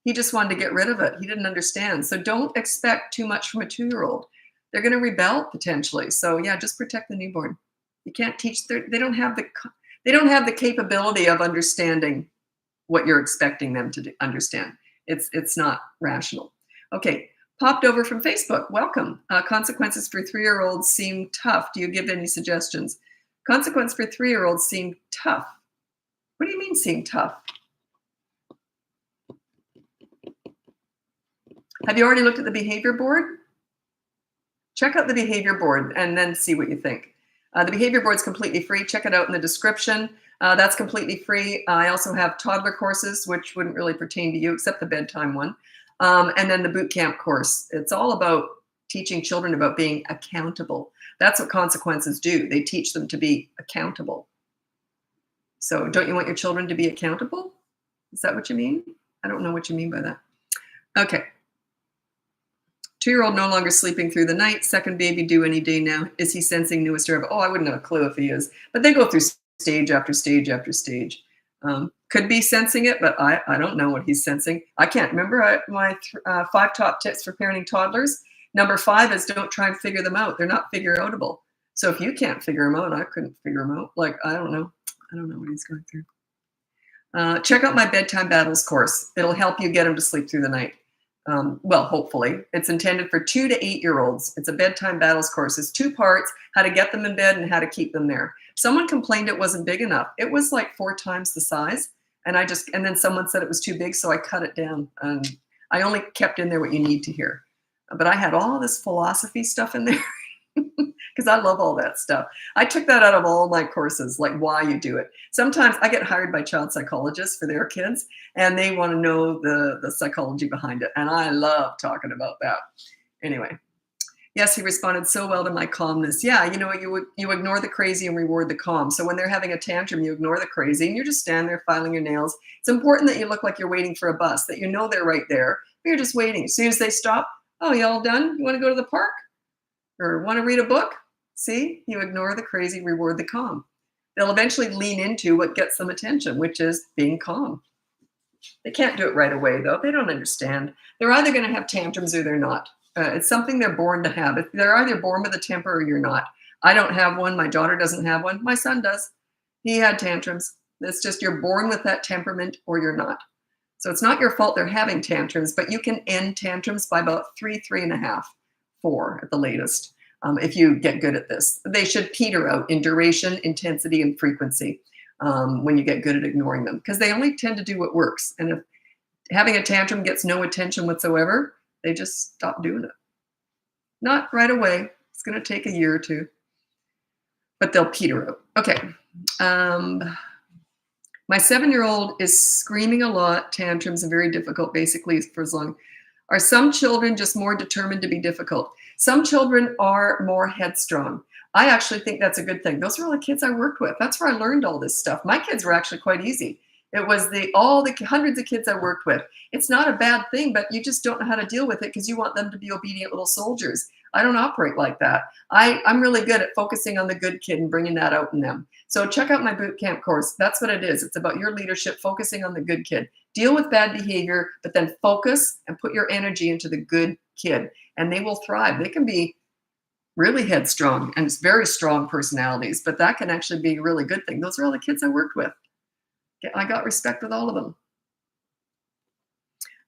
He just wanted to get rid of it. He didn't understand. So don't expect too much from a 2-year-old. They're going to rebel potentially. So yeah, just protect the newborn. You can't teach. They don't have the capability of understanding what you're expecting them to understand. It's not rational. Okay. Popped over from Facebook. Welcome. Consequences for 3-year-olds seem tough. Do you give any suggestions? Consequence for 3-year-olds seem tough. What do you mean seem tough? Have you already looked at the behavior board? Check out the behavior board and then see what you think. The behavior board is completely free. Check it out in the description. That's completely free. I also have toddler courses, which wouldn't really pertain to you except the bedtime one. And then the boot camp course. It's all about teaching children about being accountable. That's what consequences do. They teach them to be accountable. So don't you want your children to be accountable? Is that what you mean? I don't know what you mean by that. Okay. 2-year-old no longer sleeping through the night. Second baby due any day now. Is he sensing newest or? Oh, I wouldn't have a clue if he is. But they go through stage after stage after stage. Could be sensing it, but I don't know what he's sensing. I can't remember my 5 top tips for parenting toddlers. Number 5 is don't try and figure them out. They're not figure-outable. So if you can't figure them out, I couldn't figure them out. Like, I don't know. I don't know what he's going through. Check out my Bedtime Battles course. It'll help you get him to sleep through the night. Well, hopefully. It's intended for 2 to 8-year-olds. It's a Bedtime Battles course. It's 2 parts, how to get them in bed and how to keep them there. Someone complained it wasn't big enough. It was like 4 times the size. And then someone said it was too big, so I cut it down. And I only kept in there what you need to hear. But I had all this philosophy stuff in there because I love all that stuff. I took that out of all my courses, like why you do it. Sometimes I get hired by child psychologists for their kids, and they want to know the psychology behind it. And I love talking about that. Anyway. Yes, he responded so well to my calmness. Yeah, you ignore the crazy and reward the calm. So when they're having a tantrum, you ignore the crazy and you're just standing there filing your nails. It's important that you look like you're waiting for a bus, that you know they're right there, but you're just waiting. As soon as they stop, oh, you all done? You want to go to the park? Or want to read a book? See, you ignore the crazy, reward the calm. They'll eventually lean into what gets them attention, which is being calm. They can't do it right away, though. They don't understand. They're either going to have tantrums or they're not. It's something they're born to have. They're either born with a temper or you're not. I don't have one. My daughter doesn't have one. My son does. He had tantrums. It's just you're born with that temperament or you're not. So it's not your fault they're having tantrums, but you can end tantrums by about 3.5, 4 at the latest. If you get good at this. They should peter out in duration, intensity, and frequency when you get good at ignoring them because they only tend to do what works. And if having a tantrum gets no attention whatsoever, they just stop doing it. Not right away. It's going to take a year or 2. But they'll peter out. Okay. My 7-year-old is screaming a lot. Tantrums are very difficult, basically, for as long. Are some children just more determined to be difficult? Some children are more headstrong. I actually think that's a good thing. Those are all the kids I worked with. That's where I learned all this stuff. My kids were actually quite easy. It was all the hundreds of kids I worked with. It's not a bad thing, but you just don't know how to deal with it because you want them to be obedient little soldiers. I don't operate like that. I'm really good at focusing on the good kid and bringing that out in them. So check out my boot camp course. That's what it is. It's about your leadership, focusing on the good kid. Deal with bad behavior, but then focus and put your energy into the good kid, and they will thrive. They can be really headstrong and very strong personalities, but that can actually be a really good thing. Those are all the kids I worked with. I got respect with all of them.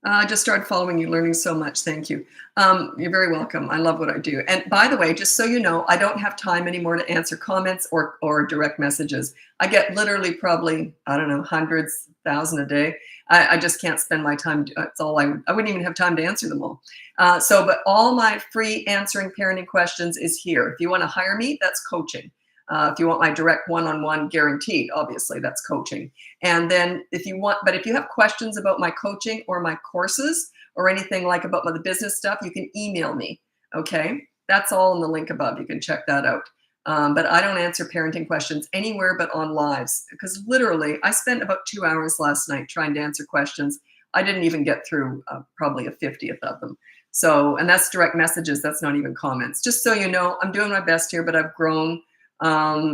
I just started following you, learning so much. Thank you. You're very welcome. I love what I do. And by the way, just so you know, I don't have time anymore to answer comments or direct messages. I get literally probably, I don't know, hundreds, thousand a day. I just can't spend my time. That's all I wouldn't even have time to answer them all. But all my free answering parenting questions is here. If you want to hire me, that's coaching. If you want my direct one-on-one guaranteed, obviously that's coaching. And then if you have questions about my coaching or my courses or anything like about the business stuff, you can email me. Okay. That's all in the link above. You can check that out. But I don't answer parenting questions anywhere but on lives, because literally I spent about 2 hours last night trying to answer questions. I didn't even get through probably a 50th of them. So, and that's direct messages. That's not even comments. Just so you know, I'm doing my best here, but I've grown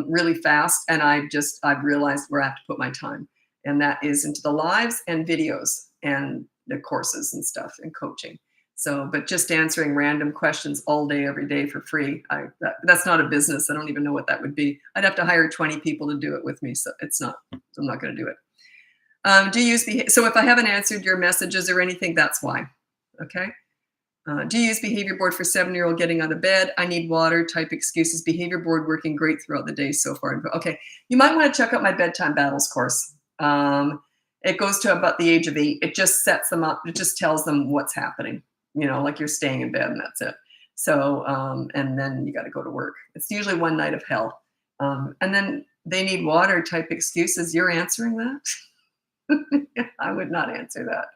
really fast, and I've realized where I have to put my time, and that is into the lives and videos and the courses and stuff and coaching. So, but just answering random questions all day, every day for free, that's not a business. I don't even know what that would be. I'd have to hire 20 people to do it with me. So I'm not going to do it. Do you use so if I haven't answered your messages or anything, that's why. Okay. Do you use behavior board for 7-year-old getting out of bed? I need water type excuses. Behavior board working great throughout the day so far. Okay. You might want to check out my bedtime battles course. It goes to about the age of 8. It just sets them up. It just tells them what's happening, like you're staying in bed and that's it. So, and then you got to go to work. It's usually one night of hell. And then they need water type excuses. You're answering that? I would not answer that.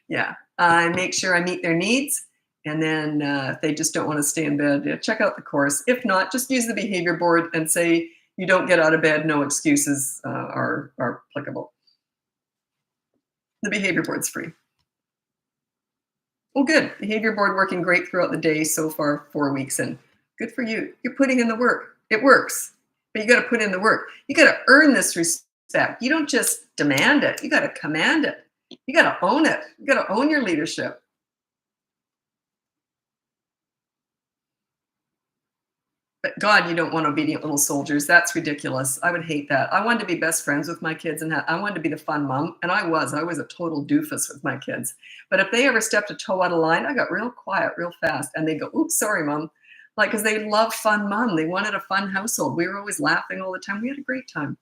Yeah. I make sure I meet their needs. And then if they just don't want to stay in bed, check out the course. If not, just use the behavior board and say you don't get out of bed. No excuses are applicable. The behavior board's free. Well, good. Behavior board working great throughout the day so far, 4 weeks in. Good for you. You're putting in the work. It works, but you got to put in the work. You got to earn this respect. You don't just demand it. You got to command it. You got to own it. You got to own your leadership. But God, you don't want obedient little soldiers. That's ridiculous. I would hate that. I wanted to be best friends with my kids, and I wanted to be the fun mom, and I was a total doofus with my kids. But if they ever stepped a toe out of line, I got real quiet real fast, and they'd go, "Oops, sorry, Mom." Like, because they love fun mom. They wanted a fun household. We were always laughing all the time. We had a great time.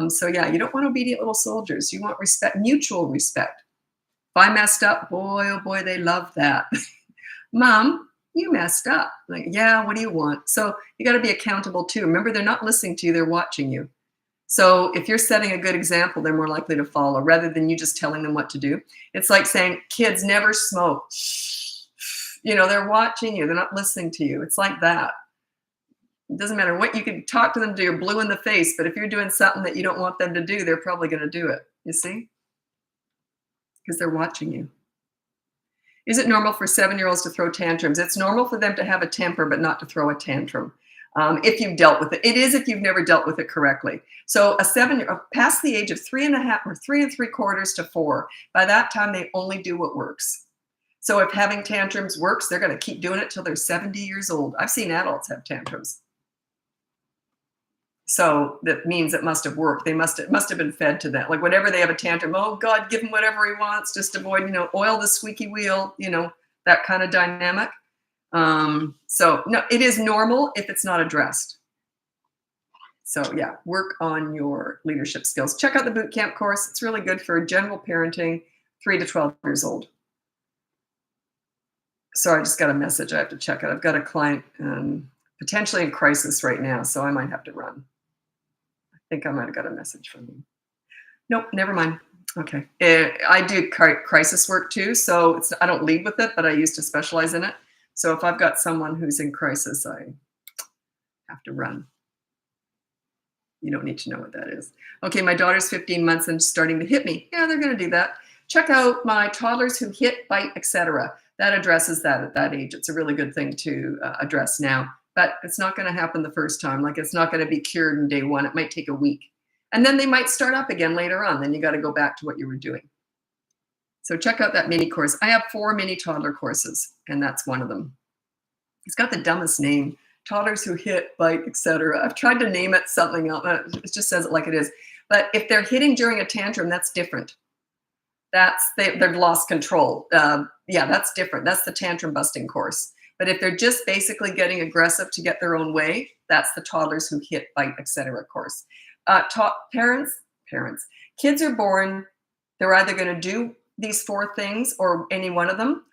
So yeah, you don't want obedient little soldiers. You want respect, mutual respect. If I messed up, boy, oh boy, they love that. Mom, you messed up. Like, yeah, what do you want? So you got to be accountable too. Remember, they're not listening to you, they're watching you. So if you're setting a good example, they're more likely to follow rather than you just telling them what to do. It's like saying, kids never smoke. They're watching you. They're not listening to you. It's like that. It doesn't matter what you can talk to them to, you're blue in the face, but if you're doing something that you don't want them to do, they're probably going to do it. You see? Because they're watching you. Is it normal for 7-year-olds to throw tantrums? It's normal for them to have a temper, but not to throw a tantrum. If you've dealt with it. It is if you've never dealt with it correctly. So a 7-year-old, past the age of 3.5 or 3 3/4 to 4, by that time, they only do what works. So if having tantrums works, they're going to keep doing it till they're 70 years old. I've seen adults have tantrums. So that means it must have worked. It must have been fed to them. Like whenever they have a tantrum, oh God, give him whatever he wants, just avoid, oil the squeaky wheel, that kind of dynamic. So no, it is normal if it's not addressed. So yeah, work on your leadership skills. Check out the boot camp course. It's really good for general parenting, 3 to 12 years old. Sorry, I just got a message. I have to check it. I've got a client potentially in crisis right now, so I might have to run. I think I might have got a message from you. Nope, never mind. Okay. I do crisis work too, so I don't lead with it, but I used to specialize in it. So if I've got someone who's in crisis, I have to run. You don't need to know what that is. Okay, my daughter's 15 months and starting to hit me. Yeah, they're going to do that. Check out my toddlers who hit, bite, etc. That addresses that at that age. It's a really good thing to address now. But it's not going to happen the first time. Like it's not going to be cured in day one. It might take a week. And then they might start up again later on. Then you got to go back to what you were doing. So check out that mini course. I have 4 mini toddler courses, and that's one of them. It's got the dumbest name. Toddlers who hit, bite, etc. I've tried to name it something else. It just says it like it is. But if they're hitting during a tantrum, that's different. They've lost control. Yeah, that's different. That's the tantrum busting course. But if they're just basically getting aggressive to get their own way, that's the toddlers who hit, bite, etc. course. Parents, kids are born. They're either going to do these 4 things or any one of them.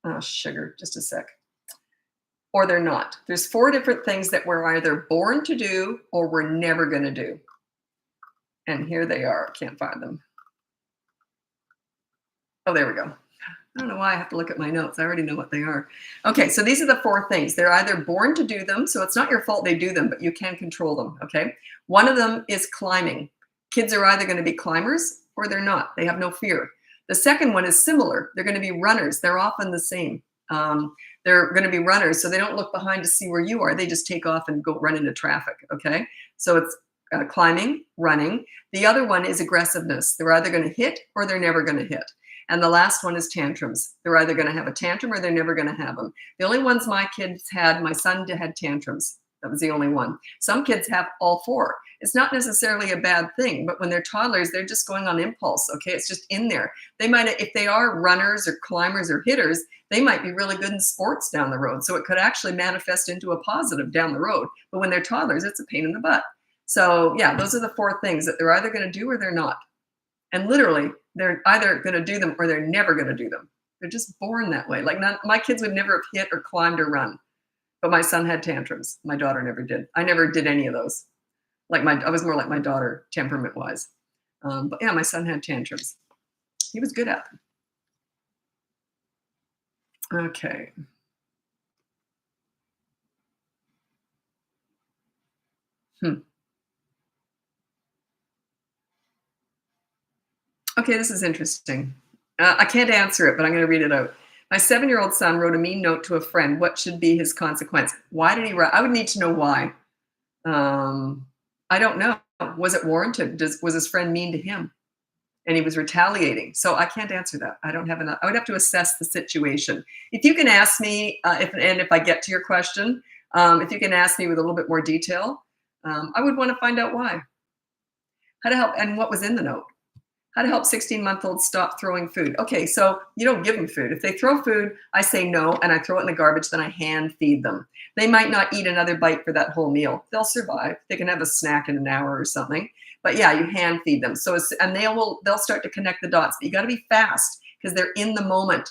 Oh, sugar, just a sec. Or they're not. There's 4 different things that we're either born to do or we're never going to do. And here they are. Can't find them. Oh, there we go. I don't know why I have to look at my notes. I already know what they are. Okay, so these are the 4 things. They're either born to do them, so it's not your fault they do them, but you can control them, okay? One of them is climbing. Kids are either going to be climbers or they're not. They have no fear. The second one is similar. They're going to be runners. They're often the same. They're going to be runners, so they don't look behind to see where you are. They just take off and go run into traffic, okay? So it's climbing, running. The other one is aggressiveness. They're either going to hit or they're never going to hit. And the last one is tantrums. They're either going to have a tantrum or they're never going to have them. The only ones my kids had, my son had tantrums. That was the only one. Some kids have all 4. It's not necessarily a bad thing, but when they're toddlers, they're just going on impulse, okay? It's just in there. They might, if they are runners or climbers or hitters, they might be really good in sports down the road. So it could actually manifest into a positive down the road. But when they're toddlers, it's a pain in the butt. So yeah, those are the 4 things that they're either going to do or they're not. And literally, they're either going to do them or they're never going to do them. They're just born that way. Like my kids would never have hit or climbed or run. But my son had tantrums. My daughter never did. I never did any of those. I was more like my daughter temperament-wise. But yeah, my son had tantrums. He was good at them. Okay. Okay, this is interesting. I can't answer it, but I'm going to read it out. My 7-year-old son wrote a mean note to a friend. What should be his consequence? Why did he write? I would need to know why. I don't know. Was it warranted? Was his friend mean to him? And he was retaliating. So I can't answer that. I don't have enough. I would have to assess the situation. If you can ask me, if I get to your question, if you can ask me with a little bit more detail, I would want to find out why. How to help and what was in the note. How to help 16-month-olds stop throwing food. Okay, so you don't give them food. If they throw food, I say no, and I throw it in the garbage, then I hand feed them. They might not eat another bite for that whole meal. They'll survive. They can have a snack in an hour or something. But yeah, you hand feed them. And they'll start to connect the dots. But you got to be fast because they're in the moment.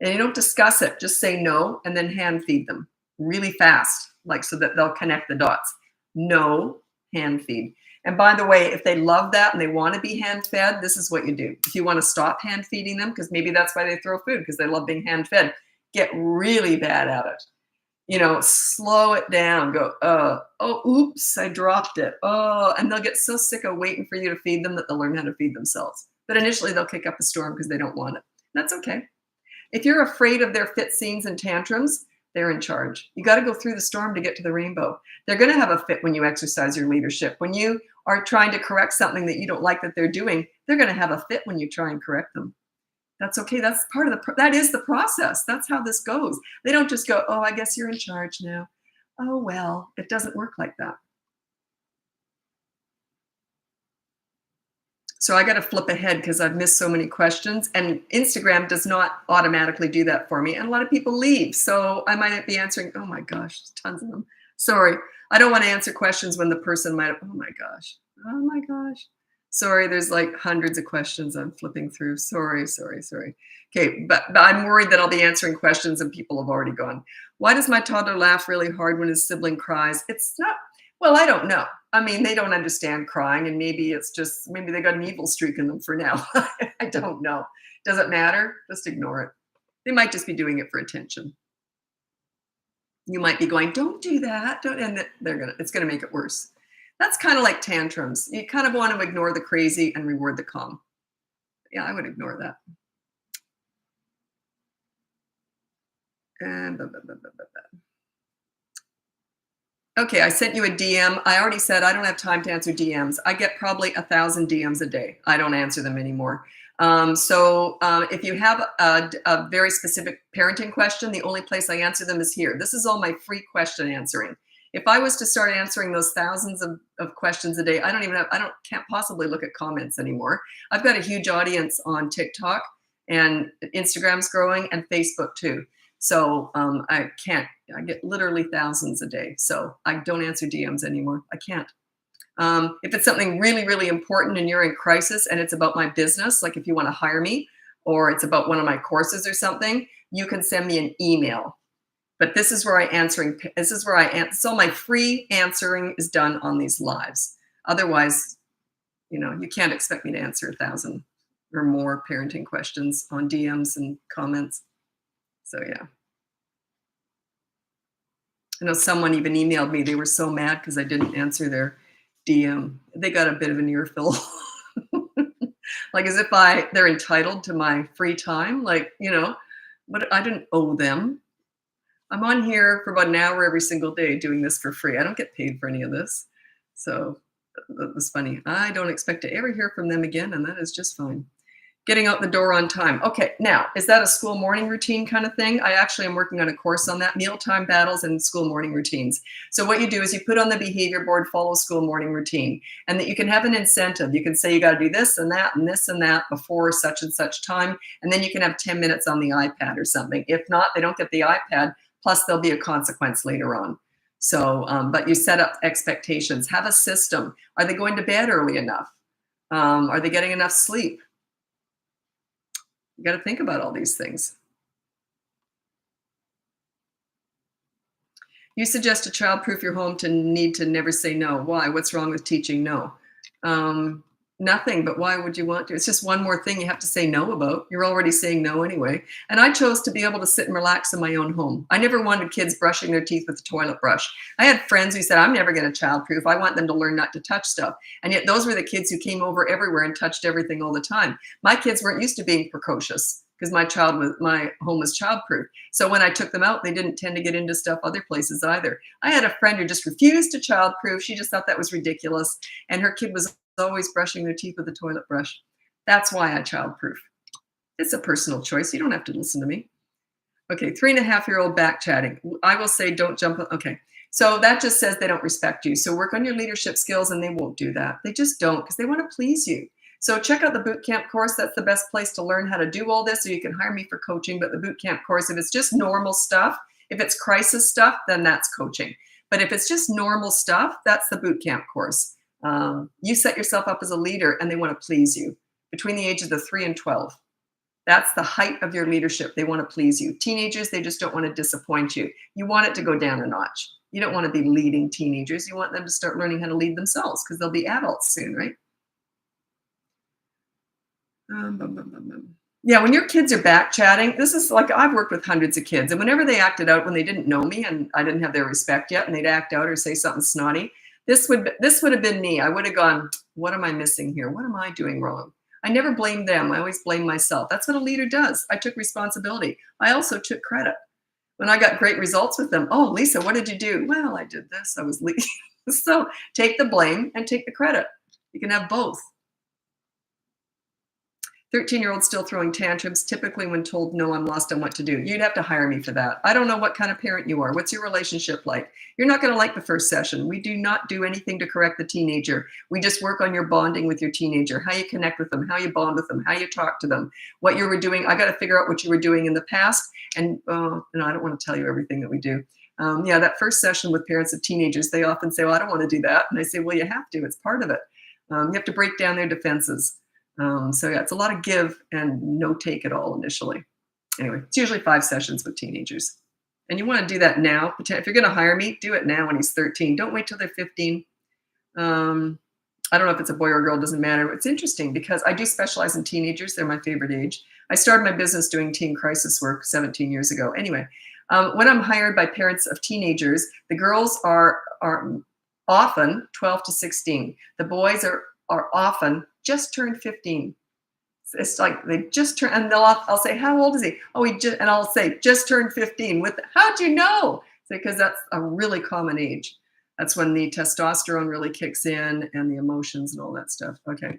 And you don't discuss it. Just say no and then hand feed them really fast, like so that they'll connect the dots. No, hand feed. And by the way, if they love that and they want to be hand fed, this is what you do. If you want to stop hand feeding them, because maybe that's why they throw food, because they love being hand fed, get really bad at it. You know, slow it down. Go, oh, oops, I dropped it. Oh, and they'll get so sick of waiting for you to feed them that they'll learn how to feed themselves. But initially they'll kick up a storm because they don't want it. That's okay. If you're afraid of their fit scenes and tantrums, they're in charge. You got to go through the storm to get to the rainbow. They're going to have a fit when you exercise your leadership. When you are trying to correct something that you don't like that they're doing, they're going to have a fit when you try and correct them. That's okay. That's part of that is the process. That's how this goes. They don't just go, oh, I guess you're in charge now. Oh, well, it doesn't work like that. So I got to flip ahead because I've missed so many questions, and Instagram does not automatically do that for me. And a lot of people leave. So I might be answering, oh my gosh, tons of them. Sorry. I don't want to answer questions when the person might have, oh my gosh. Sorry, there's like hundreds of questions I'm flipping through. Sorry. Okay, but I'm worried that I'll be answering questions and people have already gone. Why does my toddler laugh really hard when his sibling cries? It's not, well, I don't know. I mean, they don't understand crying, and maybe they got an evil streak in them for now. I don't know. Does it matter? Just ignore it. They might just be doing it for attention. You might be going, don't do that. And it's going to make it worse. That's kind of like tantrums. You kind of want to ignore the crazy and reward the calm. Yeah, I would ignore that. And okay, I sent you a DM. I already said I don't have time to answer DMs. I get probably 1,000 DMs a day. I don't answer them anymore. If you have a very specific parenting question, the only place I answer them is here. This is all my free question answering. If I was to start answering those thousands of questions a day, can't possibly look at comments anymore. I've got a huge audience on TikTok, and Instagram's growing, and Facebook too. So I get literally thousands a day. So I don't answer DMs anymore. I can't. If it's something really, really important and you're in crisis and it's about my business, like if you want to hire me or it's about one of my courses or something, you can send me an email. But this is where so my free answering is done on these lives. Otherwise, you can't expect me to answer 1,000 or more parenting questions on DMs and comments. So yeah. I know someone even emailed me. They were so mad because I didn't answer their DM. They got a bit of an earful. Like as if they're entitled to my free time. Like, but I didn't owe them. I'm on here for about an hour every single day doing this for free. I don't get paid for any of this. So that was funny. I don't expect to ever hear from them again, and that is just fine. Getting out the door on time. Okay, now, is that a school morning routine kind of thing? I actually am working on a course on that, mealtime battles and school morning routines. So what you do is you put on the behavior board, follow school morning routine, and that you can have an incentive. You can say you got to do this and that and this and that before such and such time, and then you can have 10 minutes on the iPad or something. If not, they don't get the iPad, plus there'll be a consequence later on. So, but you set up expectations. Have a system. Are they going to bed early enough? Are they getting enough sleep? You got to think about all these things. You suggest to childproof your home to need to never say no. Why? What's wrong with teaching no? Nothing, but why would you want to? It's just one more thing you have to say no about. You're already saying no anyway. And I chose to be able to sit and relax in my own home. I never wanted kids brushing their teeth with a toilet brush. I had friends who said, I'm never going to childproof. I want them to learn not to touch stuff. And yet those were the kids who came over everywhere and touched everything all the time. My kids weren't used to being precocious because my home was childproof. So when I took them out, they didn't tend to get into stuff other places either. I had a friend who just refused to childproof. She just thought that was ridiculous. And her kid was always brushing their teeth with a toilet brush. That's why I childproof. It's a personal choice. You don't have to listen to me. Okay, 3.5-year-old back chatting. I will say don't jump. Okay, so that just says they don't respect you. So work on your leadership skills and they won't do that. They just don't because they want to please you. So check out the boot camp course. That's the best place to learn how to do all this, or you can hire me for coaching. But the boot camp course, if it's just normal stuff, if it's crisis stuff, then that's coaching. But if it's just normal stuff, that's the boot camp course. You set yourself up as a leader and they want to please you between the ages of 3 and 12. That's the height of your leadership. They want to please you. Teenagers, they just don't want to disappoint you. You want it to go down a notch. You don't want to be leading teenagers. You want them to start learning how to lead themselves because they'll be adults soon, right? Yeah, when your kids are back chatting, this is like I've worked with hundreds of kids, and whenever they acted out when they didn't know me and I didn't have their respect yet, and they'd act out or say something snotty, this would have been me. I would have gone, what am I missing here? What am I doing wrong? I never blamed them. I always blame myself. That's what a leader does. I took responsibility. I also took credit. When I got great results with them, oh, Lisa, what did you do? Well, I did this. I was leading. So take the blame and take the credit. You can have both. 13-year-old still throwing tantrums. Typically when told no, I'm lost on what to do. You'd have to hire me for that. I don't know what kind of parent you are. What's your relationship like? You're not going to like the first session. We do not do anything to correct the teenager. We just work on your bonding with your teenager, how you connect with them, how you bond with them, how you talk to them, what you were doing. I got to figure out what you were doing in the past. And I don't want to tell you everything that we do. Yeah, that first session with parents of teenagers, they often say, well, I don't want to do that. And I say, well, you have to. It's part of it. You have to break down their defenses. So yeah, it's a lot of give and no take at all initially. Anyway, it's usually 5 sessions with teenagers. And you want to do that now. If you're going to hire me, do it now when he's 13. Don't wait till they're 15. I don't know if it's a boy or a girl, doesn't matter. It's interesting because I do specialize in teenagers. They're my favorite age. I started my business doing teen crisis work 17 years ago. Anyway, when I'm hired by parents of teenagers, the girls are often 12 to 16. The boys are often just turned 15. It's like they just turned, and I'll say, how old is he? Oh, and I'll say, just turned 15. How'd you know? Because that's a really common age. That's when the testosterone really kicks in and the emotions and all that stuff. Okay.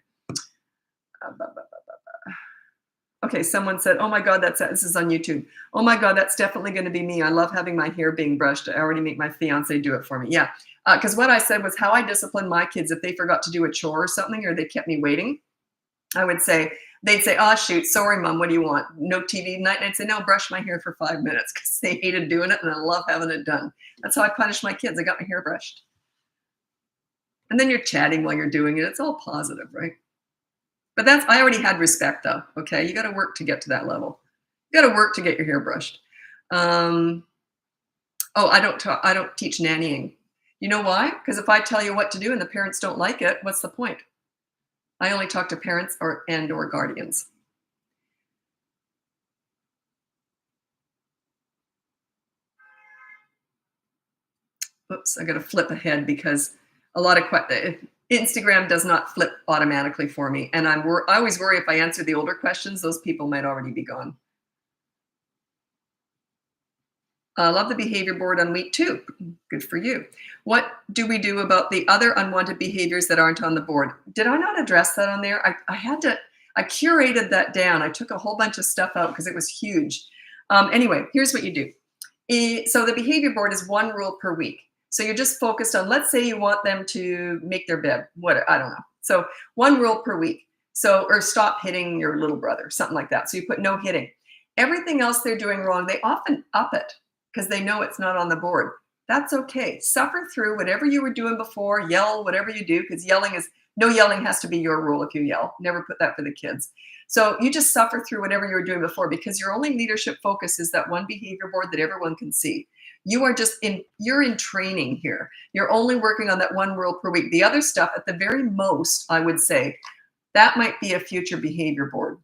Okay, someone said, oh my God, this is on YouTube. Oh my God, that's definitely going to be me. I love having my hair being brushed. I already make my fiance do it for me. Yeah, because what I said was how I discipline my kids if they forgot to do a chore or something, or they kept me waiting. I would say, they'd say, oh, shoot, sorry, Mom, what do you want? No TV tonight? And I'd say, no, brush my hair for 5 minutes, because they hated doing it and I love having it done. That's how I punish my kids. I got my hair brushed. And then you're chatting while you're doing it. It's all positive, right? But I already had respect though, okay? You gotta work to get to that level. You gotta work to get your hair brushed. Oh, I don't teach nannying. You know why? Because if I tell you what to do and the parents don't like it, what's the point? I only talk to parents or guardians. Oops, I gotta flip ahead because a lot of Instagram does not flip automatically for me. And I always worry if I answer the older questions, those people might already be gone. I love the behavior board on week 2. Good for you. What do we do about the other unwanted behaviors that aren't on the board? Did I not address that on there? I curated that down. I took a whole bunch of stuff out because it was huge. Anyway, here's what you do. So the behavior board is 1 rule per week. So you're just focused on, let's say you want them to make their bed. I don't know. So 1 rule per week. Or stop hitting your little brother, something like that. So you put no hitting. Everything else they're doing wrong, they often up it because they know it's not on the board. That's okay. Suffer through whatever you were doing before, yell, whatever you do, because no yelling has to be your rule if you yell. Never put that for the kids. So you just suffer through whatever you were doing before, because your only leadership focus is that one behavior board that everyone can see. You're in training here. You're only working on that 1 rule per week. The other stuff, at the very most, I would say, that might be a future behavior board.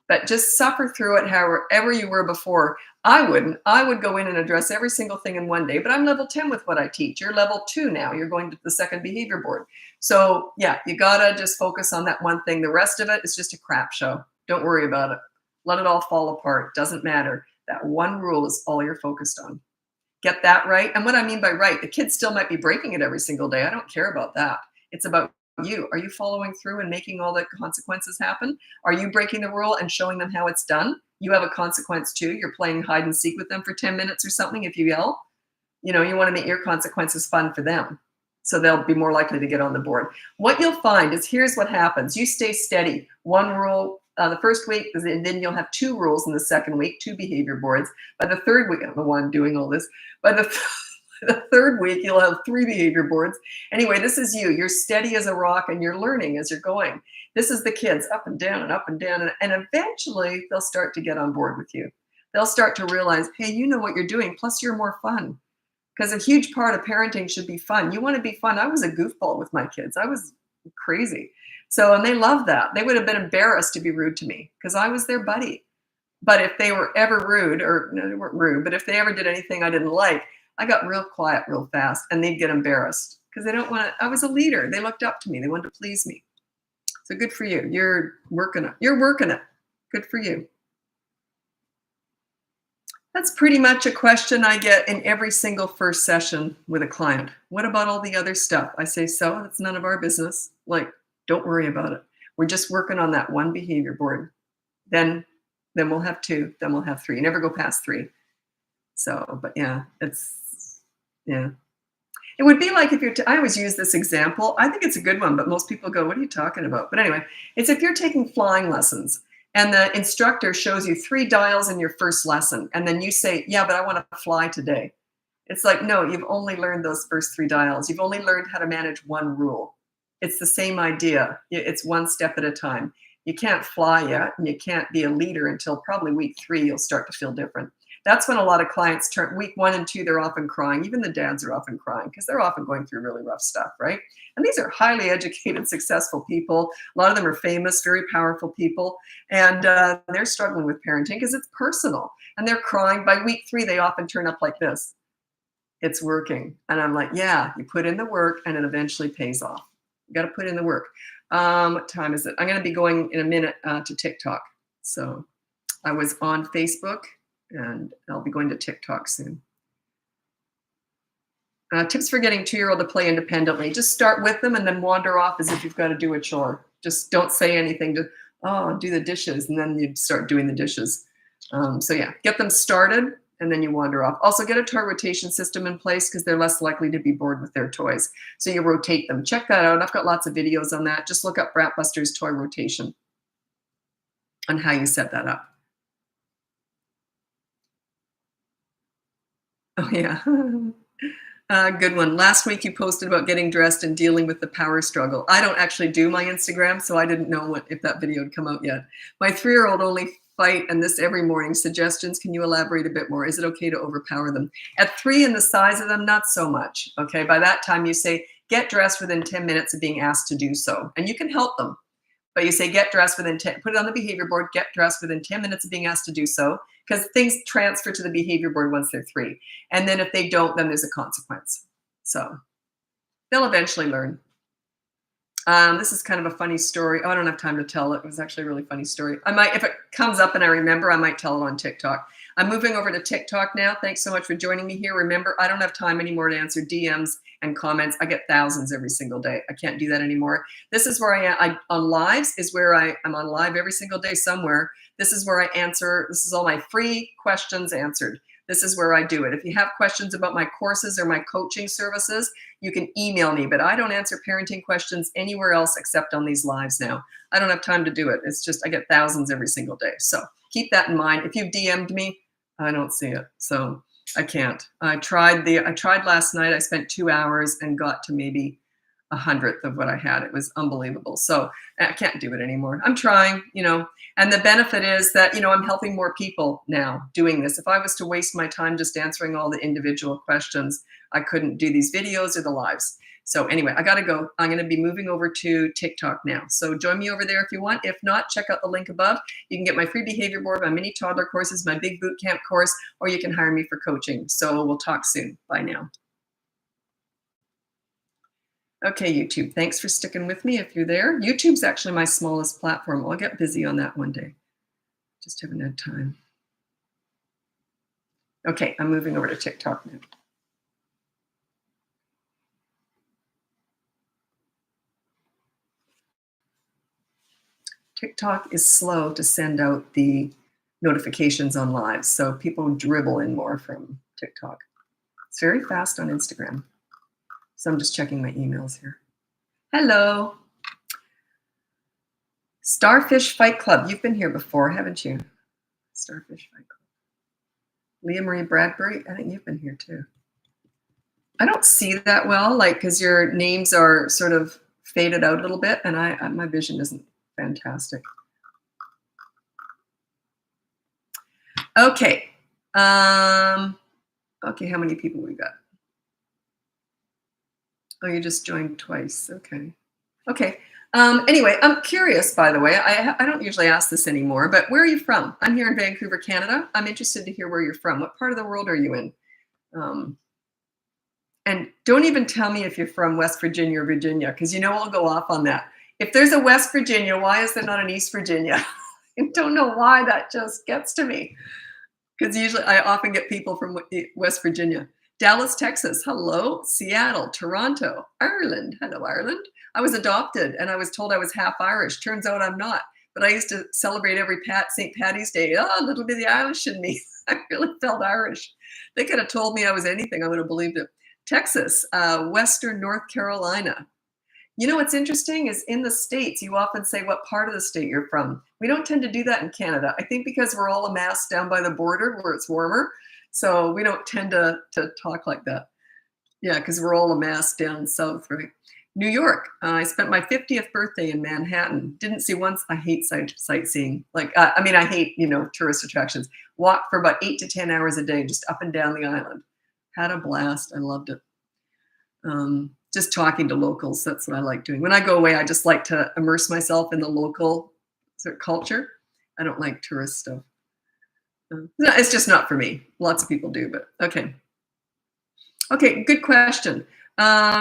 But just suffer through it however you were before. I wouldn't. I would go in and address every single thing in one day, but I'm level 10 with what I teach. You're level 2 now. You're going to the second behavior board. So yeah, you gotta just focus on that one thing. The rest of it is just a crap show. Don't worry about it. Let it all fall apart. Doesn't matter. That 1 rule is all you're focused on. Get that right. And what I mean by right, the kids still might be breaking it every single day. I don't care about that. It's about you. Are you following through and making all the consequences happen? Are you breaking the rule and showing them how it's done? You have a consequence too. You're playing hide and seek with them for 10 minutes or something. If you yell, you want to make your consequences fun for them. So they'll be more likely to get on the board. What you'll find is, here's what happens. You stay steady. 1 rule the first week, and then you'll have 2 rules in the second week, 2 behavior boards. By the third week, I don't know why I'm doing all this. By the third week, you'll have 3 behavior boards. Anyway, this is you. You're steady as a rock and you're learning as you're going. This is the kids, up and down and up and down. And eventually they'll start to get on board with you. They'll start to realize, hey, you know what you're doing. Plus you're more fun. Because a huge part of parenting should be fun. You want to be fun. I was a goofball with my kids. I was crazy. And they love that. They would have been embarrassed to be rude to me because I was their buddy. But if they were ever rude, no, they weren't rude, but if they ever did anything I didn't like, I got real quiet real fast, and they'd get embarrassed because they don't want to. I was a leader. They looked up to me. They wanted to please me. So good for you. You're working it. You're working it. Good for you. That's pretty much a question I get in every single first session with a client. What about all the other stuff? I say, so that's none of our business. Don't worry about it. We're just working on that 1 behavior board. Then we'll have 2. Then we'll have 3. Never go past 3. But yeah, yeah. It would be like if I always use this example. I think it's a good one, but most people go, what are you talking about? But anyway, it's if you're taking flying lessons and the instructor shows you 3 dials in your first lesson, and then you say, yeah, but I want to fly today. It's like, no, you've only learned those first 3 dials. You've only learned how to manage 1 rule. It's the same idea. It's 1 step at a time. You can't fly yet, and you can't be a leader until probably week 3, you'll start to feel different. That's when a lot of clients turn week 1 and 2, they're often crying. Even the dads are often crying because they're often going through really rough stuff, right? And these are highly educated, successful people. A lot of them are famous, very powerful people. And they're struggling with parenting because it's personal. And they're crying. By week 3, they often turn up like this. it's working. And I'm like, yeah, you put in the work and it eventually pays off. You got to put in the work. What time is it? I'm going to be going in a minute to TikTok. So I was on Facebook and I'll be going to TikTok soon. Tips for getting 2-year-old to play independently. Just start with them and then wander off as if you've got to do a chore. Just don't say anything to, oh, do the dishes, and then you start doing the dishes. So yeah, get them started and then you wander off. Also get a toy rotation system in place because they're less likely to be bored with their toys. So you rotate them. Check that out. I've got lots of videos on that. Just look up Bratbusters toy rotation on how you set that up. Oh yeah. Good one. Last week you posted about getting dressed and dealing with the power struggle. I don't actually do my Instagram, so I didn't know if that video had come out yet. My 3-year-old only fight and this every morning. Suggestions, can you elaborate a bit more? Is it okay to overpower them? At 3 and the size of them, not so much. Okay, by that time you say, get dressed within 10 minutes of being asked to do so. And you can help them. But you say, get dressed within 10, put it on the behavior board, get dressed within 10 minutes of being asked to do so, because things transfer to the behavior board once they're 3. And then if they don't, then there's a consequence. So they'll eventually learn. This is kind of a funny story. Oh, I don't have time to tell it. It was actually a really funny story. I might, if it comes up and I remember, I might tell it on TikTok. I'm moving over to TikTok now. Thanks so much for joining me here. Remember, I don't have time anymore to answer DMs and comments. I get thousands every single day. I can't do that anymore. This is where I am. On lives is where I'm on live every single day somewhere. This is where I answer. This is all my free questions answered. This is where I do it. If you have questions about my courses or my coaching services, you can email me, but I don't answer parenting questions anywhere else except on these lives now. I don't have time to do it. It's just, I get thousands every single day. So keep that in mind. If you've DM'd me, I don't see it. So I can't. I tried last night. I spent 2 hours and got to maybe 100th of what I had. It was unbelievable. So I can't do it anymore. I'm trying, and the benefit is that, I'm helping more people now doing this. If I was to waste my time just answering all the individual questions, I couldn't do these videos or the lives. So anyway, I got to go. I'm going to be moving over to TikTok now. So join me over there if you want. If not, check out the link above. You can get my free behavior board, my mini toddler courses, my big boot camp course, or you can hire me for coaching. So we'll talk soon. Bye now. Okay, YouTube, thanks for sticking with me if you're there. YouTube's actually my smallest platform. I'll get busy on that one day. Just haven't had time. Okay, I'm moving over to TikTok now. TikTok is slow to send out the notifications on live, so people dribble in more from TikTok. It's very fast on Instagram. So I'm just checking my emails here. Hello. Starfish Fight Club. You've been here before, haven't you? Starfish Fight Club. Leah Marie Bradbury. I think you've been here too. I don't see that well, because your names are sort of faded out a little bit, and my vision isn't fantastic. Okay. Okay, how many people we got? Oh, you just joined twice. Okay. Okay. Anyway, I'm curious, by the way. I don't usually ask this anymore, but where are you from? I'm here in Vancouver, Canada. I'm interested to hear where you're from. What part of the world are you in? And don't even tell me if you're from West Virginia or Virginia, because I'll go off on that. If there's a West Virginia, why is there not an East Virginia? I don't know why that just gets to me. Because usually I often get people from West Virginia. Dallas, Texas, hello. Seattle, Toronto, Ireland, hello, Ireland. I was adopted and I was told I was half Irish. Turns out I'm not. But I used to celebrate every St. Patty's Day. Oh, a little bit of the Irish in me. I really felt Irish. They could have told me I was anything. I would have believed it. Texas, Western North Carolina. What's interesting is in the States, you often say what part of the state you're from. We don't tend to do that in Canada. I think because we're all amassed down by the border where it's warmer. So we don't tend to talk like that. Yeah, because we're all amassed down south, right? New York. I spent my 50th birthday in Manhattan. Didn't see once. I hate sightseeing. I hate, tourist attractions. Walked for about 8 to 10 hours a day, just up and down the island. Had a blast. I loved it. Just talking to locals. That's what I like doing. When I go away, I just like to immerse myself in the local sort of culture. I don't like tourist stuff. No, it's just not for me. Lots of people do, but okay. Okay, good question.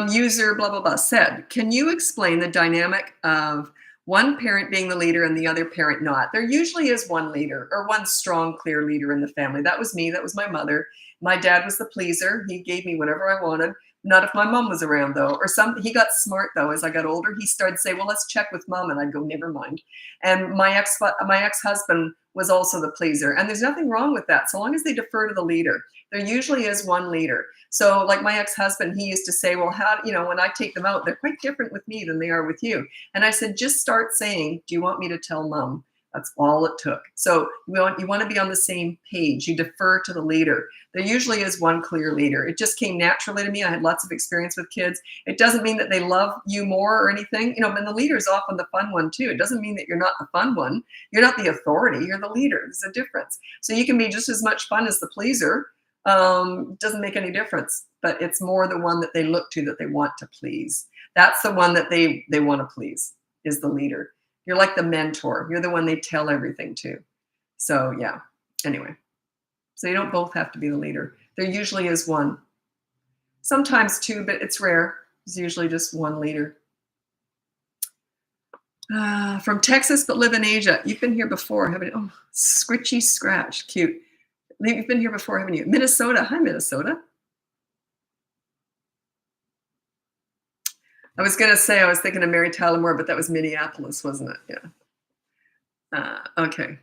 User blah, blah, blah said, can you explain the dynamic of one parent being the leader and the other parent not? There usually is one leader or one strong, clear leader in the family. That was me. That was my mother. My dad was the pleaser. He gave me whatever I wanted. Not if my mom was around, though. Or he got smart, though. As I got older, he started to say, well, let's check with mom. And I'd go, never mind. And my ex-husband was also the pleaser. And there's nothing wrong with that, so long as they defer to the leader. There usually is one leader. So like my ex-husband, he used to say, well, when I take them out, they're quite different with me than they are with you. And I said, just start saying, do you want me to tell mom? That's all it took. So you want to be on the same page. You defer to the leader. There usually is one clear leader. It just came naturally to me. I had lots of experience with kids. It doesn't mean that they love you more or anything. And the leader is often the fun one too. It doesn't mean that you're not the fun one. You're not the authority. You're the leader. There's a difference. So you can be just as much fun as the pleaser. Doesn't make any difference. But it's more the one that they look to that they want to please. That's the one that they want to please, is the leader. You're like the mentor. You're the one they tell everything to. So yeah, anyway. So you don't both have to be the leader. There usually is one. Sometimes two, but it's rare. There's usually just one leader. From Texas, but live in Asia. You've been here before, haven't you? Oh, Scritchy Scratch. Cute. You've been here before, haven't you? Minnesota. Hi, Minnesota. I was going to say, I was thinking of Mary Tyler Moore, but that was Minneapolis, wasn't it? Yeah. Okay.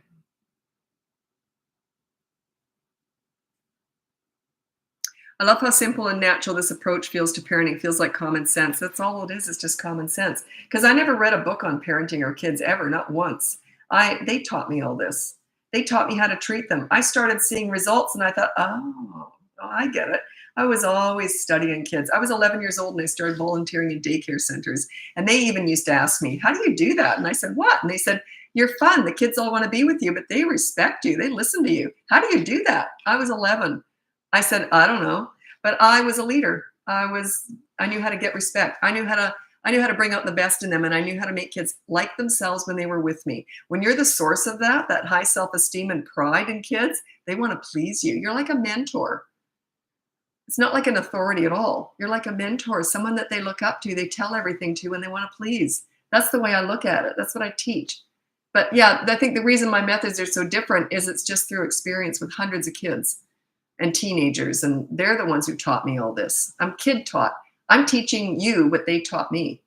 I love how simple and natural this approach feels to parenting. It feels like common sense. That's all it is. It's just common sense. Because I never read a book on parenting or kids ever, not once. They taught me all this. They taught me how to treat them. I started seeing results and I thought, oh, I get it. I was always studying kids. I was 11 years old and I started volunteering in daycare centers. And they even used to ask me, how do you do that? And I said, what? And they said, you're fun. The kids all want to be with you, but they respect you. They listen to you. How do you do that? I was 11. I said, I don't know, but I was a leader. I knew how to get respect. I knew how to bring out the best in them, and I knew how to make kids like themselves when they were with me. When you're the source of that high self-esteem and pride in kids, they want to please you. You're like a mentor. It's not like an authority at all. You're like a mentor, someone that they look up to, they tell everything to, and they want to please. That's the way I look at it. That's what I teach. But yeah, I think the reason my methods are so different is it's just through experience with hundreds of kids and teenagers, and they're the ones who taught me all this. I'm kid taught. I'm teaching you what they taught me,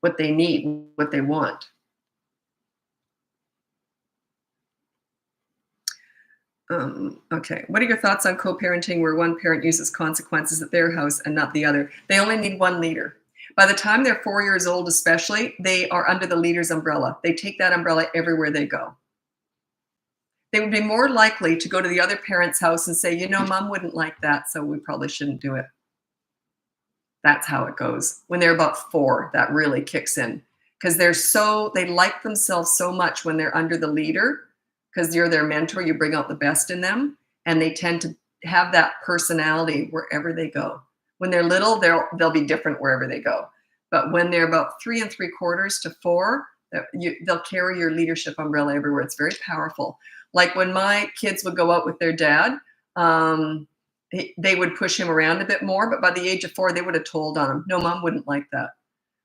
what they need, what they want. Okay, what are your thoughts on co-parenting where one parent uses consequences at their house and not the other? They only need one leader. By the time they're 4 years old especially, they are under the leader's umbrella. They take that umbrella everywhere they go. They would be more likely to go to the other parent's house and say, mom wouldn't like that, so we probably shouldn't do it. That's how it goes. When they're about 4, that really kicks in because they like themselves so much when they're under the leader because you're their mentor, you bring out the best in them, and they tend to have that personality wherever they go. When they're little, they'll be different wherever they go. But when they're about 3 3/4 to 4, they'll carry your leadership umbrella everywhere. It's very powerful. Like when my kids would go out with their dad, they would push him around a bit more, but by the age of 4, they would have told on him. No, mom wouldn't like that.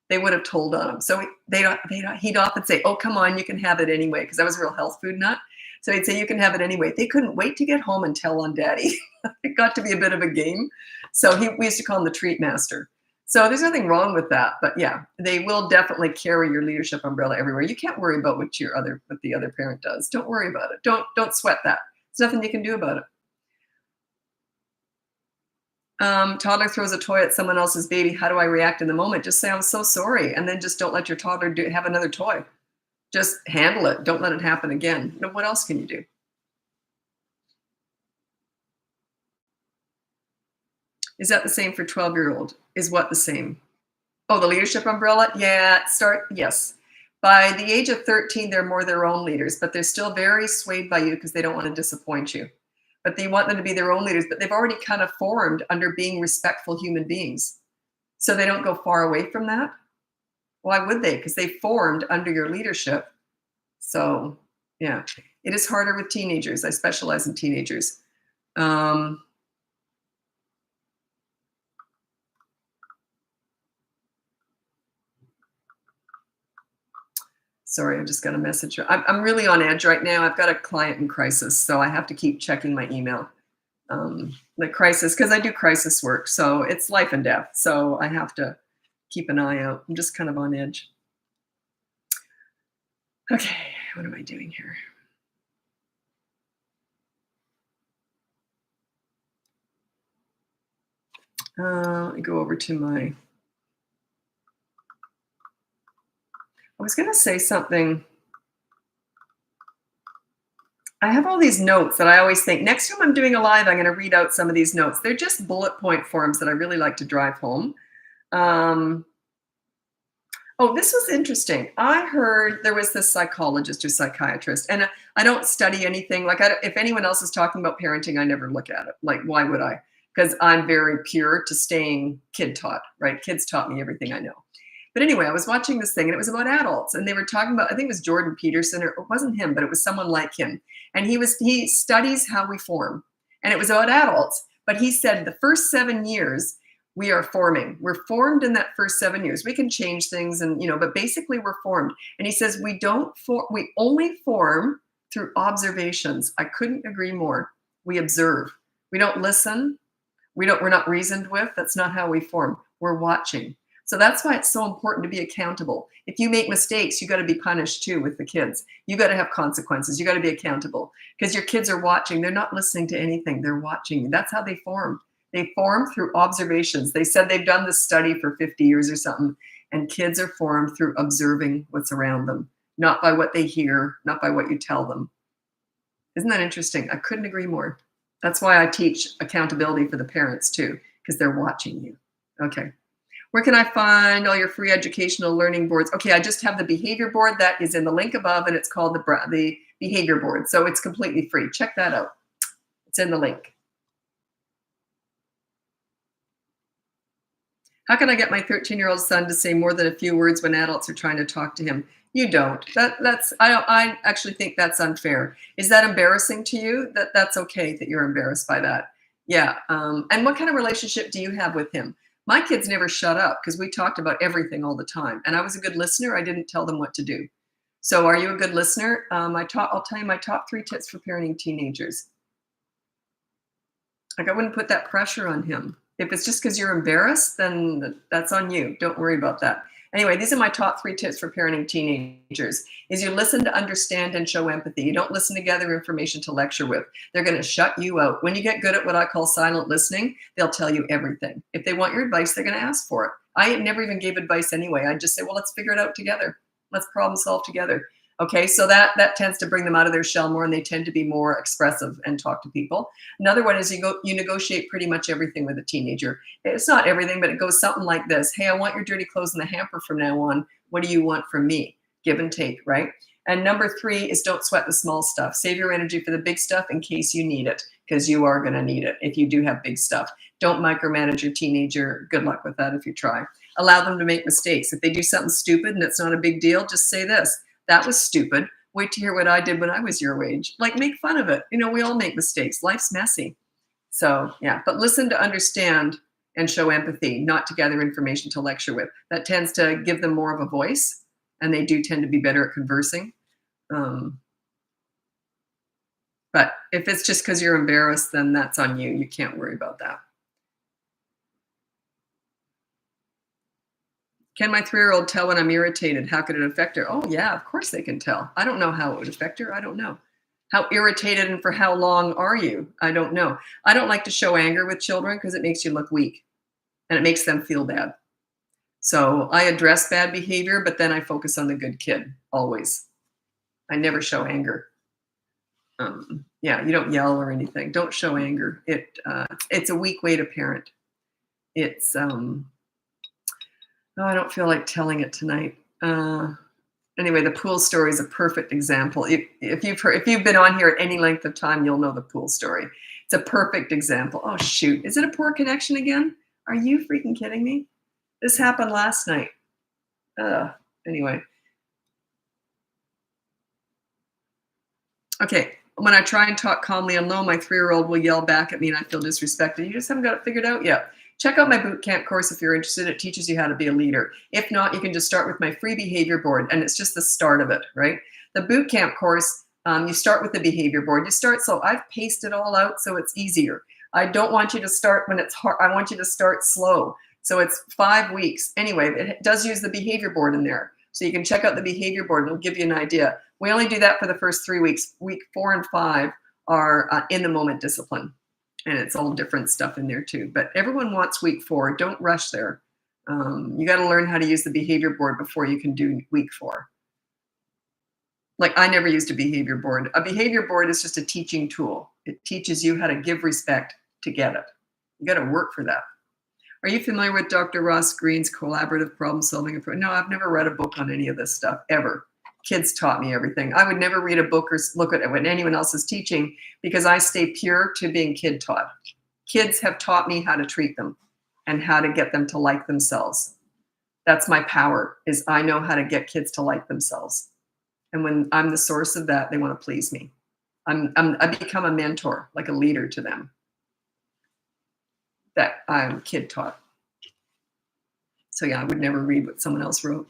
They would have told on him. So he'd often say, oh, come on, you can have it anyway, because I was a real health food nut. So he'd say, you can have it anyway. They couldn't wait to get home and tell on daddy. It got to be a bit of a game. So we used to call him the treat master. So there's nothing wrong with that. But yeah, they will definitely carry your leadership umbrella everywhere. You can't worry about what the other parent does. Don't worry about it. Don't sweat that. There's nothing you can do about it. Toddler throws a toy at someone else's baby. How do I react in the moment? Just say, I'm so sorry. And then just don't let your toddler have another toy. Just handle it. Don't let it happen again. What else can you do? Is that the same for 12-year-old? Is what the same? Oh, the leadership umbrella? Yeah, yes. By the age of 13, they're more their own leaders, but they're still very swayed by you because they don't want to disappoint you. But they want them to be their own leaders, but they've already kind of formed under being respectful human beings. So they don't go far away from that. Why would they? Because they formed under your leadership. So yeah, it is harder with teenagers. I specialize in teenagers. Sorry, I just got a message. I'm really on edge right now. I've got a client in crisis, so I have to keep checking my email. The crisis, because I do crisis work, so it's life and death. So I have to keep an eye out. I'm just kind of on edge. Okay, what am I doing here? Let me go over to my. I was going to say something. I have all these notes that I always think next time I'm doing a live, I'm going to read out some of these notes. They're just bullet point forms that I really like to drive home. Oh, this was interesting. I heard there was this psychologist or psychiatrist, and I don't study anything. Like, if anyone else is talking about parenting, I never look at it. Like, why would I? Because I'm very pure to staying kid taught, right? Kids taught me everything I know. But anyway, I was watching this thing, and it was about adults, and they were talking about, I think it was Jordan Peterson, or it wasn't him, but it was someone like him. And he studies how we form, and it was about adults. But he said the first 7 years, we are forming. We're formed in that first 7 years. We can change things, and but basically we're formed. And he says we only form through observations. I couldn't agree more. We observe. We don't listen. We're not reasoned with. That's not how we form. We're watching. So that's why it's so important to be accountable. If you make mistakes, you got to be punished too with the kids. You got to have consequences. You got to be accountable because your kids are watching. They're not listening to anything. They're watching. That's how they form. They form through observations. They said they've done this study for 50 years or something, and kids are formed through observing what's around them, not by what they hear, not by what you tell them. Isn't that interesting? I couldn't agree more. That's why I teach accountability for the parents too, because they're watching you. Okay. Where can I find all your free educational learning boards? Okay, I just have the behavior board that is in the link above, and it's called the behavior board. So it's completely free. Check that out. It's in the link. How can I get my 13-year-old son to say more than a few words when adults are trying to talk to him? You don't. I actually think that's unfair. Is that embarrassing to you? That's okay that you're embarrassed by that. Yeah. And what kind of relationship do you have with him? My kids never shut up because we talked about everything all the time. And I was a good listener. I didn't tell them what to do. So are you a good listener? I'll tell you my top 3 tips for parenting teenagers. Like, I wouldn't put that pressure on him. If it's just because you're embarrassed, then that's on you. Don't worry about that. Anyway, these are my top 3 tips for parenting teenagers. Is you listen to understand and show empathy. You don't listen to gather information to lecture with. They're going to shut you out. When you get good at what I call silent listening, they'll tell you everything. If they want your advice, they're going to ask for it. I never even gave advice anyway. I just say, well, let's figure it out together. Let's problem solve together. Okay, so that tends to bring them out of their shell more, and they tend to be more expressive and talk to people. Another one is you negotiate pretty much everything with a teenager. It's not everything, but it goes something like this. Hey, I want your dirty clothes in the hamper from now on. What do you want from me? Give and take, right? And number 3 is don't sweat the small stuff. Save your energy for the big stuff in case you need it, because you are going to need it if you do have big stuff. Don't micromanage your teenager. Good luck with that if you try. Allow them to make mistakes. If they do something stupid and it's not a big deal, just say this. That was stupid. Wait to hear what I did when I was your age. Like, make fun of it. We all make mistakes. Life's messy. So, yeah, but listen to understand and show empathy, not to gather information to lecture with. That tends to give them more of a voice, and they do tend to be better at conversing. But if it's just because you're embarrassed, then that's on you. You can't worry about that. Can my 3-year-old tell when I'm irritated? How could it affect her? Oh, yeah, of course they can tell. I don't know how it would affect her. I don't know. How irritated and for how long are you? I don't know. I don't like to show anger with children because it makes you look weak and it makes them feel bad. So I address bad behavior, but then I focus on the good kid always. I never show anger. Yeah, you don't yell or anything. Don't show anger. It's a weak way to parent. It's I don't feel like telling it tonight. Anyway, the pool story is a perfect example. If you've been on here at any length of time, you'll know the pool story. It's a perfect example. Oh shoot, is it a poor connection again? Are you freaking kidding me? This happened last night. Anyway. Okay, when I try and talk calmly and low, my 3-year-old will yell back at me and I feel disrespected. You just haven't got it figured out yet. Check out my boot camp course if you're interested. It teaches you how to be a leader. If not, you can just start with my free behavior board, and it's just the start of it, right? The boot camp course, you start with the behavior board. You start, so I've paced it all out so it's easier. I don't want you to start when it's hard. I want you to start slow. So it's 5 weeks. Anyway, it does use the behavior board in there. So you can check out the behavior board. It'll give you an idea. We only do that for the first 3 weeks. Week 4 and 5 are in the moment discipline. And it's all different stuff in there too. But everyone wants week 4. Don't rush there. You got to learn how to use the behavior board before you can do week 4. Like, I never used a behavior board. A behavior board is just a teaching tool. It teaches you how to give respect to get it. You got to work for that. Are you familiar with Dr. Ross Greene's collaborative problem solving approach? No, I've never read a book on any of this stuff ever. Kids taught me everything. I would never read a book or look at what anyone else is teaching because I stay pure to being kid taught. Kids have taught me how to treat them and how to get them to like themselves. That's my power, is I know how to get kids to like themselves. And when I'm the source of that, they want to please me. I become a mentor, like a leader to them. That I'm kid taught. So yeah, I would never read what someone else wrote.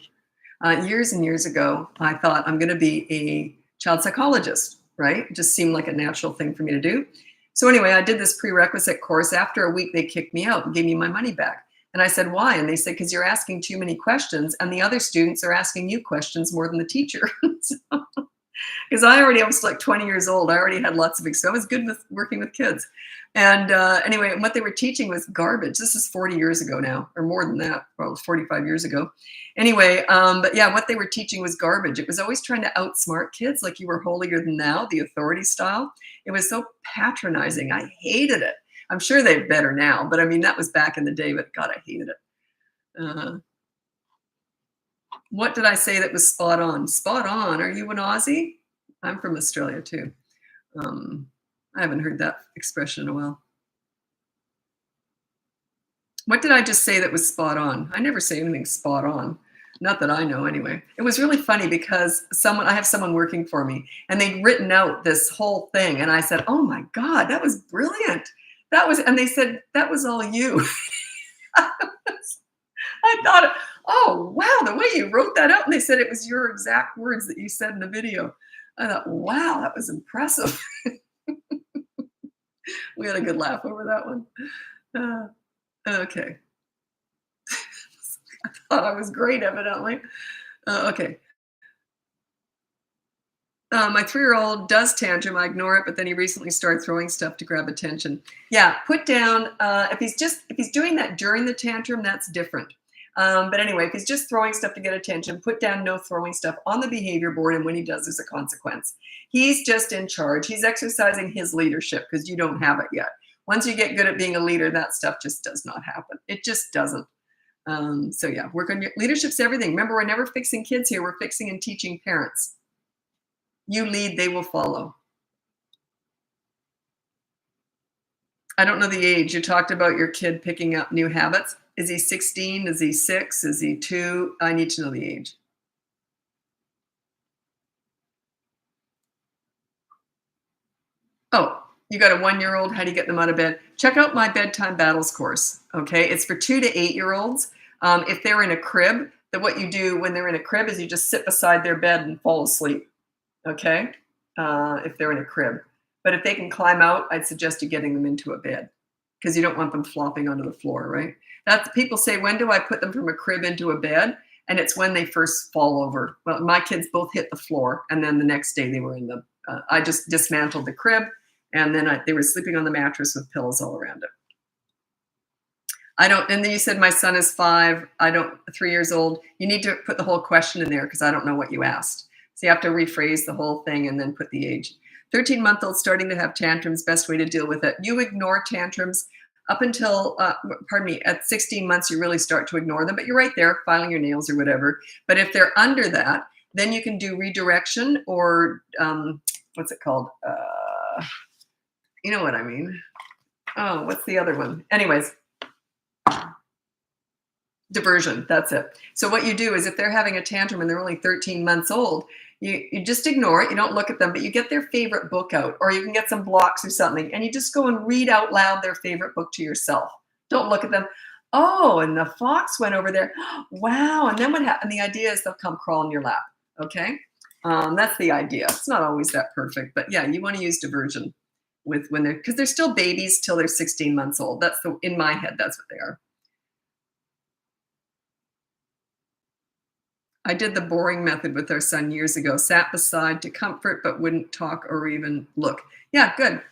Years and years ago, I thought I'm going to be a child psychologist, right? It just seemed like a natural thing for me to do. So anyway, I did this prerequisite course. After a week, they kicked me out and gave me my money back. And I said, why? And they said, because you're asking too many questions and the other students are asking you questions more than the teacher. Because I was like 20 years old. I already had lots of experience. I was good with working with kids. And anyway, what they were teaching was garbage. This is 40 years ago now, or more than that, well, 45 years ago. Anyway, but yeah, what they were teaching was garbage. It was always trying to outsmart kids like you were holier than thou, the authority style. It was so patronizing. I hated it. I'm sure they're better now, but I mean, that was back in the day, but God, I hated it. What did I say that was spot on? Spot on. Are you an Aussie? I'm from Australia too. I haven't heard that expression in a while. What did I just say that was spot on? I never say anything spot on. Not that I know anyway. It was really funny because I have someone working for me and they'd written out this whole thing. And I said, oh my God, that was brilliant. And they said, that was all you. I thought, oh, wow, the way you wrote that out. And they said it was your exact words that you said in the video. I thought, wow, that was impressive. We had a good laugh over that one. Okay. I thought I was great, evidently. Okay. My 3-year-old does tantrum. I ignore it, but then he recently started throwing stuff to grab attention. Yeah, put down, if he's doing that during the tantrum, that's different. But anyway, if he's just throwing stuff to get attention, put down no throwing stuff on the behavior board, and when he does, there's a consequence. He's just in charge. He's exercising his leadership because you don't have it yet. Once you get good at being a leader, that stuff just does not happen. It just doesn't. So yeah, work on your leadership's everything. Remember, we're never fixing kids here. We're fixing and teaching parents. You lead, they will follow. I don't know the age. You talked about your kid picking up new habits. Is he 16? Is he 6? Is he 2? I need to know the age. Oh, you got a 1-year-old. How do you get them out of bed? Check out my bedtime battles course. Okay, it's for 2 to 8-year-olds. If they're in a crib, then what you do when they're in a crib is you just sit beside their bed and fall asleep. Okay, if they're in a crib. But if they can climb out, I'd suggest you getting them into a bed because you don't want them flopping onto the floor, right? People say, when do I put them from a crib into a bed? And it's when they first fall over. Well, my kids both hit the floor, and then the next day they were in the. I just dismantled the crib, and then they were sleeping on the mattress with pillows all around it. And then you said my son is 5. 3 years old. You need to put the whole question in there because I don't know what you asked. So you have to rephrase the whole thing and then put the age. 13-month-old starting to have tantrums, best way to deal with it. You ignore tantrums up until, at 16 months, you really start to ignore them, but you're right there filing your nails or whatever. But if they're under that, then you can do redirection or what's it called? You know what I mean? Oh, what's the other one? Anyways, diversion, that's it. So what you do is if they're having a tantrum and they're only 13 months old, you just ignore it. You don't look at them, but you get their favorite book out, or you can get some blocks or something, and you just go and read out loud their favorite book to yourself. Don't look at them. Oh, and the fox went over there. Wow. And then what happened? The idea is they'll come crawl in your lap. Okay. That's the idea. It's not always that perfect, but yeah, you want to use diversion with when they're, because they're still babies till they're 16 months old. That's the, in my head, that's what they are. I did the boring method with our son years ago, sat beside to comfort, but wouldn't talk or even look. Yeah, good.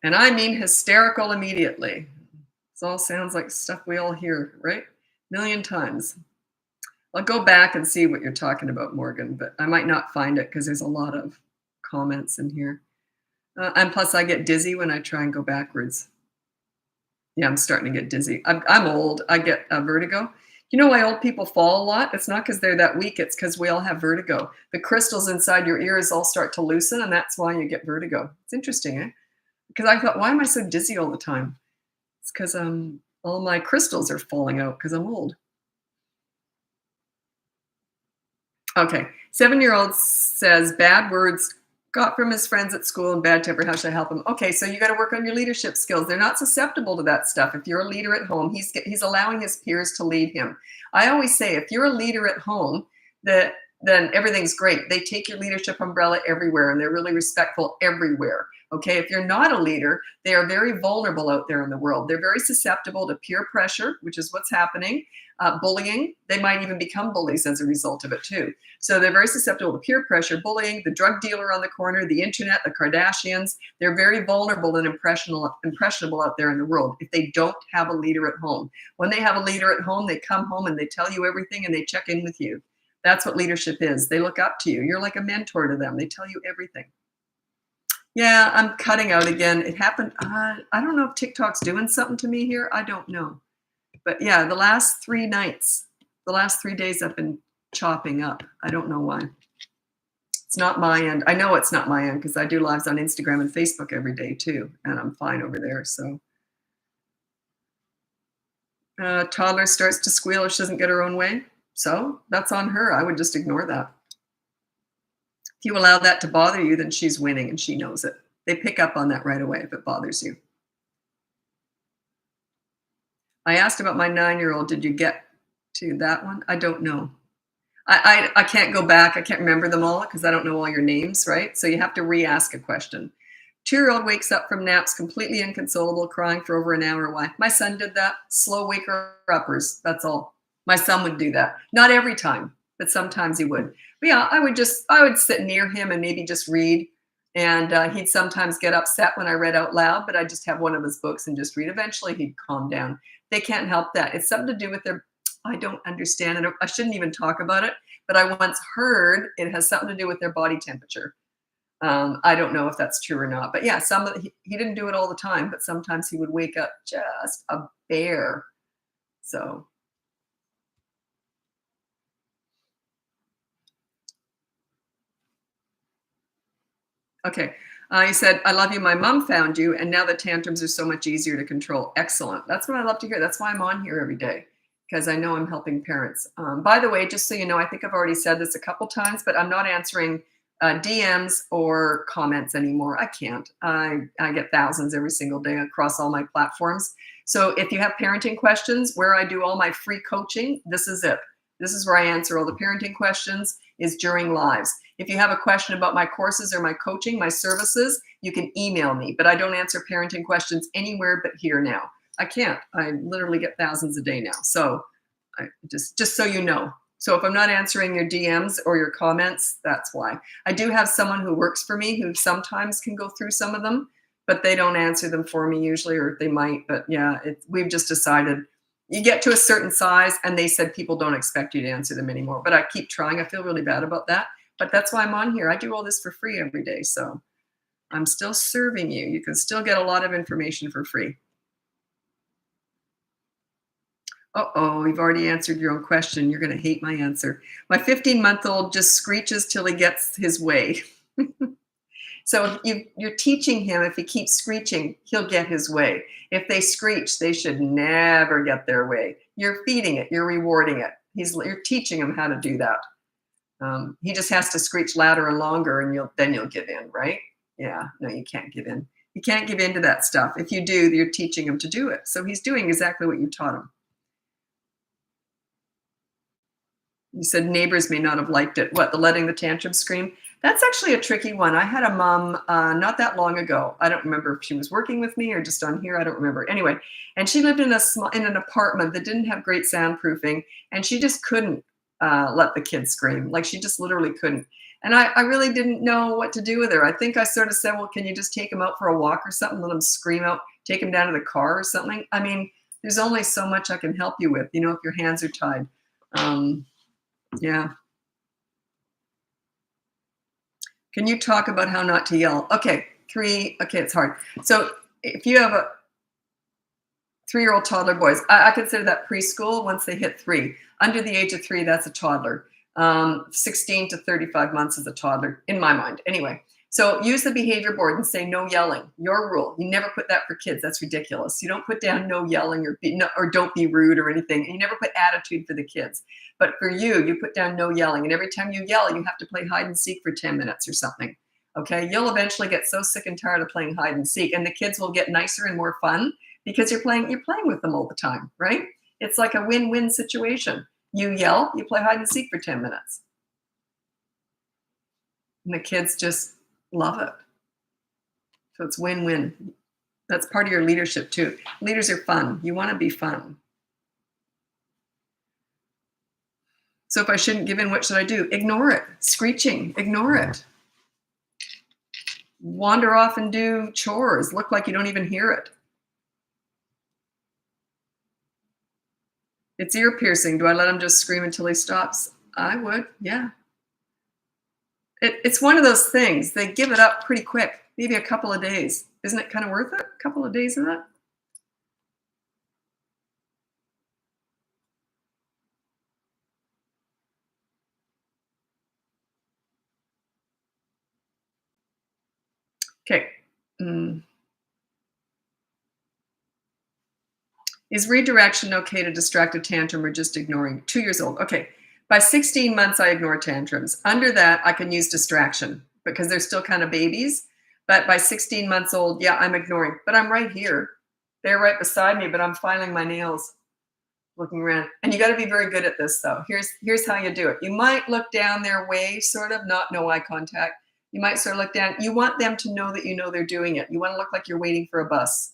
And I mean hysterical immediately. This all sounds like stuff we all hear, right? Million times. I'll go back and see what you're talking about, Morgan, but I might not find it because there's a lot of comments in here. And plus, I get dizzy when I try and go backwards. Yeah, I'm starting to get dizzy. I'm old. I get vertigo. You know why old people fall a lot? It's not because they're that weak. It's because we all have vertigo. The crystals inside your ears all start to loosen, and that's why you get vertigo. It's interesting, eh? Because I thought, why am I so dizzy all the time? It's because all my crystals are falling out because I'm old. Okay, 7-year-old says bad words got from his friends at school and bad temper. How should I help him? Okay, so you got to work on your leadership skills. They're not susceptible to that stuff. If you're a leader at home, he's allowing his peers to lead him. I always say, if you're a leader at home, then everything's great. They take your leadership umbrella everywhere, and they're really respectful everywhere. Okay, if you're not a leader, they are very vulnerable out there in the world. They're very susceptible to peer pressure, which is what's happening. Bullying, they might even become bullies as a result of it too. So they're very susceptible to peer pressure, bullying, the drug dealer on the corner, the internet, the Kardashians. They're very vulnerable and impressionable out there in the world if they don't have a leader at home. When they have a leader at home, they come home and they tell you everything and they check in with you. That's what leadership is. They look up to you. You're like a mentor to them. They tell you everything. Yeah, I'm cutting out again. It happened. I don't know if TikTok's doing something to me here. I don't know. But yeah, the last 3 nights, the last 3 days I've been chopping up. I don't know why. It's not my end. I know it's not my end because I do lives on Instagram and Facebook every day too. And I'm fine over there. So toddler starts to squeal if she doesn't get her own way. So that's on her. I would just ignore that. If you allow that to bother you, then she's winning and she knows it. They pick up on that right away if it bothers you. I asked about my 9-year-old. Did you get to that one? I don't know. I can't go back. I can't remember them all because I don't know all your names, right? So you have to re-ask a question. 2-year-old wakes up from naps completely inconsolable, crying for over an hour. Why? My son did that. Slow waker-uppers. That's all. My son would do that. Not every time, but sometimes he would. But yeah, I would sit near him and maybe just read. And he'd sometimes get upset when I read out loud, but I'd just have one of his books and just read. Eventually, he'd calm down. They can't help that. It's something to do with their, I don't understand it. I shouldn't even talk about it, but I once heard it has something to do with their body temperature. I don't know if that's true or not, but yeah, he didn't do it all the time, but sometimes he would wake up just a bear. So. Okay. He said, I love you. My mom found you, and now the tantrums are so much easier to control. Excellent. That's what I love to hear. That's why I'm on here every day, because I know I'm helping parents. By the way, just so you know, I think I've already said this a couple times, but I'm not answering DMs or comments anymore. I can't. I get thousands every single day across all my platforms. So if you have parenting questions, where I do all my free coaching, this is it. This is where I answer all the parenting questions, is during lives. If you have a question about my courses or my coaching, my services, you can email me, but I don't answer parenting questions anywhere but here now. I can't. I literally get thousands a day now. So just so you know. So if I'm not answering your DMs or your comments, that's why. I do have someone who works for me who sometimes can go through some of them, but they don't answer them for me usually, or they might. But yeah, we've just decided you get to a certain size and they said people don't expect you to answer them anymore. But I keep trying. I feel really bad about that. But that's why I'm on here. I do all this for free every day. So I'm still serving you. You can still get a lot of information for free. Uh-oh, you've already answered your own question. You're going to hate my answer. My 15-month-old just screeches till he gets his way. So you're teaching him, if he keeps screeching, he'll get his way. If they screech, they should never get their way. You're feeding it. You're rewarding it. You're teaching him how to do that. He just has to screech louder and longer, and then you'll give in, right? Yeah, no, you can't give in. You can't give in to that stuff. If you do, you're teaching him to do it. So he's doing exactly what you taught him. You said neighbors may not have liked it. What, the letting the tantrum scream? That's actually a tricky one. I had a mom not that long ago. I don't remember if she was working with me or just on here. I don't remember. Anyway, and she lived in an apartment that didn't have great soundproofing, and she just couldn't let the kids scream. Like she just literally couldn't. And I really didn't know what to do with her. I think I sort of said, well, can you just take them out for a walk or something? Let them scream out, take them down to the car or something. I mean, there's only so much I can help you with, if your hands are tied. Yeah. Can you talk about how not to yell? Okay, it's hard. So if you have a 3-year-old toddler boys, I consider that preschool once they hit 3. Under the age of 3, that's a toddler. 16 to 35 months is a toddler, in my mind. Anyway, so use the behavior board and say no yelling. Your rule. You never put that for kids. That's ridiculous. You don't put down no yelling or don't be rude or anything. And you never put attitude for the kids. But for you put down no yelling. And every time you yell, you have to play hide and seek for 10 minutes or something. Okay, you'll eventually get so sick and tired of playing hide and seek, and the kids will get nicer and more fun because you're playing with them all the time, right? It's like a win-win situation. You yell, you play hide and seek for 10 minutes. And the kids just love it. So it's win-win. That's part of your leadership too. Leaders are fun. You want to be fun. So if I shouldn't give in, what should I do? Ignore it. Screeching, ignore it. Wander off and do chores. Look like you don't even hear it. It's ear piercing. Do I let him just scream until he stops? I would, yeah. It's one of those things. They give it up pretty quick, maybe a couple of days. Isn't it kind of worth it? A couple of days of that? Okay. Is redirection okay to distract a tantrum or just ignoring? 2 years old. Okay. By 16 months, I ignore tantrums. Under that, I can use distraction because they're still kind of babies. But by 16 months old, yeah, I'm ignoring. But I'm right here. They're right beside me, but I'm filing my nails, looking around. And you got to be very good at this, though. Here's how you do it. You might look down their way, sort of, no eye contact. You might sort of look down. You want them to know that you know they're doing it. You want to look like you're waiting for a bus.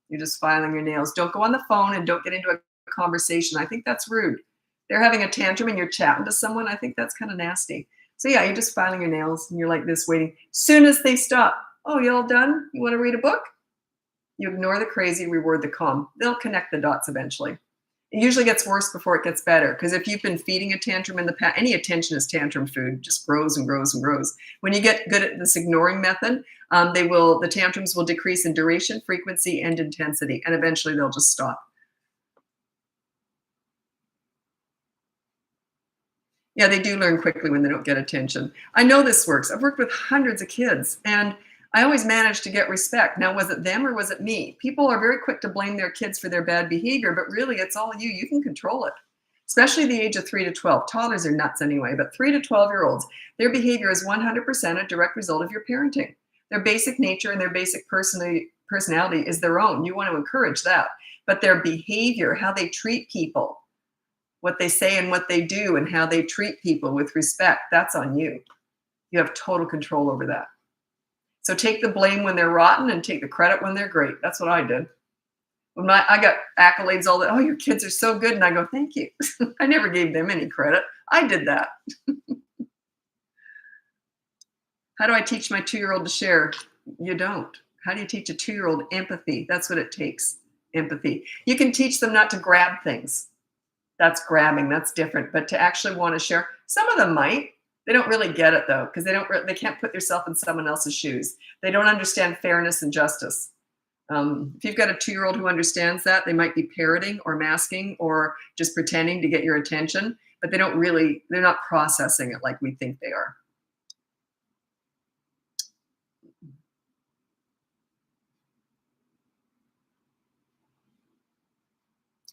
You're just filing your nails. Don't go on the phone and don't get into a conversation. I think that's rude. They're having a tantrum and you're chatting to someone. I think that's kind of nasty. So yeah, you're just filing your nails and you're like this waiting. Soon as they stop, oh, you all done? You want to read a book? You ignore the crazy, reward the calm. They'll connect the dots eventually. It usually gets worse before it gets better because if you've been feeding a tantrum in the past, any attention is tantrum food, just grows and grows and grows. When you get good at this ignoring method, the tantrums will decrease in duration, frequency, and intensity, and eventually they'll just stop. Yeah, they do learn quickly when they don't get attention. I know this works. I've worked with hundreds of kids, and I always managed to get respect. Now, was it them or was it me? People are very quick to blame their kids for their bad behavior, but really it's all you. You can control it, especially the age of 3 to 12. Toddlers are nuts anyway, but 3 to 12-year-olds, their behavior is 100% a direct result of your parenting. Their basic nature and their basic personality is their own. You want to encourage that. But their behavior, how they treat people, what they say and what they do, and how they treat people with respect, that's on you. You have total control over that. So take the blame when they're rotten and take the credit when they're great. That's what I did. When I got accolades all that, oh, your kids are so good. And I go, thank you. I never gave them any credit. I did that. How do I teach my 2-year-old to share? You don't. How do you teach a 2-year-old empathy? That's what it takes, empathy. You can teach them not to grab things. That's grabbing. That's different. But to actually want to share, some of them might. They don't really get it though, because they can't put themselves in someone else's shoes. They don't understand fairness and justice. If you've got a 2-year-old who understands that, they might be parroting or masking or just pretending to get your attention, but they're not processing it like we think they are.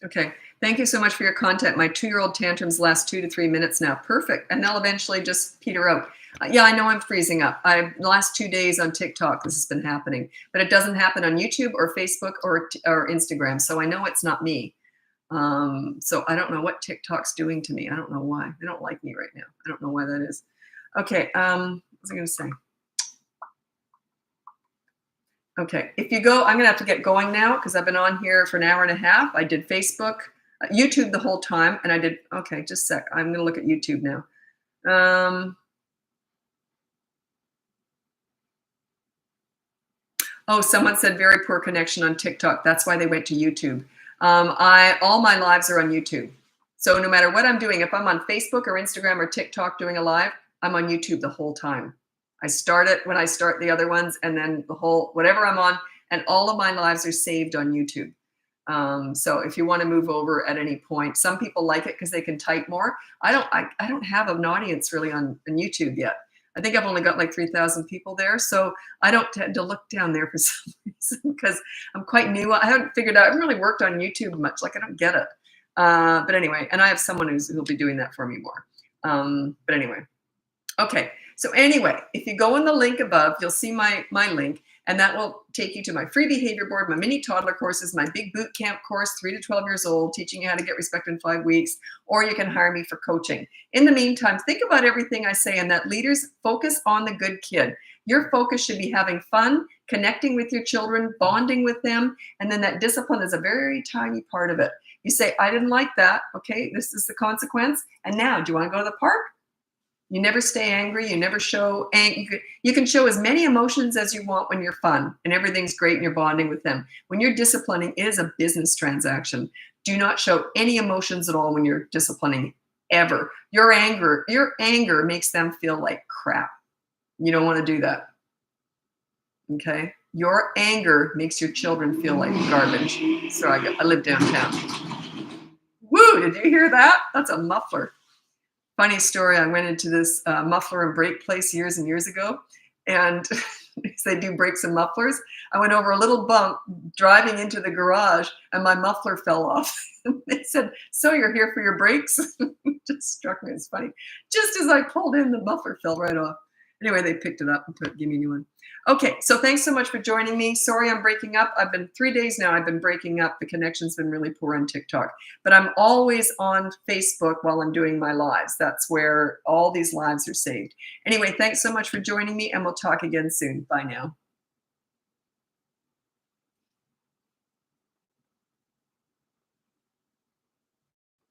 Okay, Thank you so much for your content. My 2-year-old tantrums last 2 to 3 minutes now. Perfect. And they'll eventually just peter out. Yeah, I know I'm freezing up. The last 2 days on TikTok, this has been happening. But it doesn't happen on YouTube or Facebook or Instagram. So I know it's not me. So I don't know what TikTok's doing to me. I don't know why. They don't like me right now. I don't know why that is. Okay, what was I going to say? Okay, if you go, I'm going to have to get going now because I've been on here for an hour and a half. I did Facebook, YouTube the whole time, and I did, okay, just a sec. I'm going to look at YouTube now. Oh, someone said very poor connection on TikTok. That's why they went to YouTube. All my lives are on YouTube. So no matter what I'm doing, if I'm on Facebook or Instagram or TikTok doing a live, I'm on YouTube the whole time. I start it when I start the other ones, and then the whole, whatever I'm on, and all of my lives are saved on YouTube. So if you want to move over at any point, some people like it because they can type more. I don't have an audience really on YouTube yet. I think I've only got like 3,000 people there. So I don't tend to look down there for some reason because I'm quite new. I haven't figured out, I haven't really worked on YouTube much. Like I don't get it. But anyway, and I have someone who'll be doing that for me more. But anyway, okay. So anyway, if you go on the link above, you'll see my link, and that will take you to my free behavior board, my mini toddler courses, my big boot camp course, 3 to 12 years old, teaching you how to get respect in 5 weeks, or you can hire me for coaching. In the meantime, think about everything I say, and that leaders focus on the good kid. Your focus should be having fun, connecting with your children, bonding with them, and then that discipline is a very tiny part of it. You say, I didn't like that. Okay, this is the consequence. And now, do you want to go to the park? You never stay angry. You never show anger. You can show as many emotions as you want when you're fun and everything's great and you're bonding with them. When you're disciplining, it is a business transaction. Do not show any emotions at all when you're disciplining, ever. Your anger makes them feel like crap. You don't want to do that. Okay? Your anger makes your children feel like garbage. Sorry, I live downtown. Woo, did you hear that? That's a muffler. Funny story, I went into this muffler and brake place years and years ago, and they do brakes and mufflers. I went over a little bump driving into the garage, and my muffler fell off. They said, so you're here for your brakes? It just struck me as funny. Just as I pulled in, the muffler fell right off. Anyway, they picked it up and gave me a new one. Okay, so thanks so much for joining me. Sorry I'm breaking up. I've been 3 days now. I've been breaking up. The connection's been really poor on TikTok. But I'm always on Facebook while I'm doing my lives. That's where all these lives are saved. Anyway, thanks so much for joining me, and we'll talk again soon. Bye now.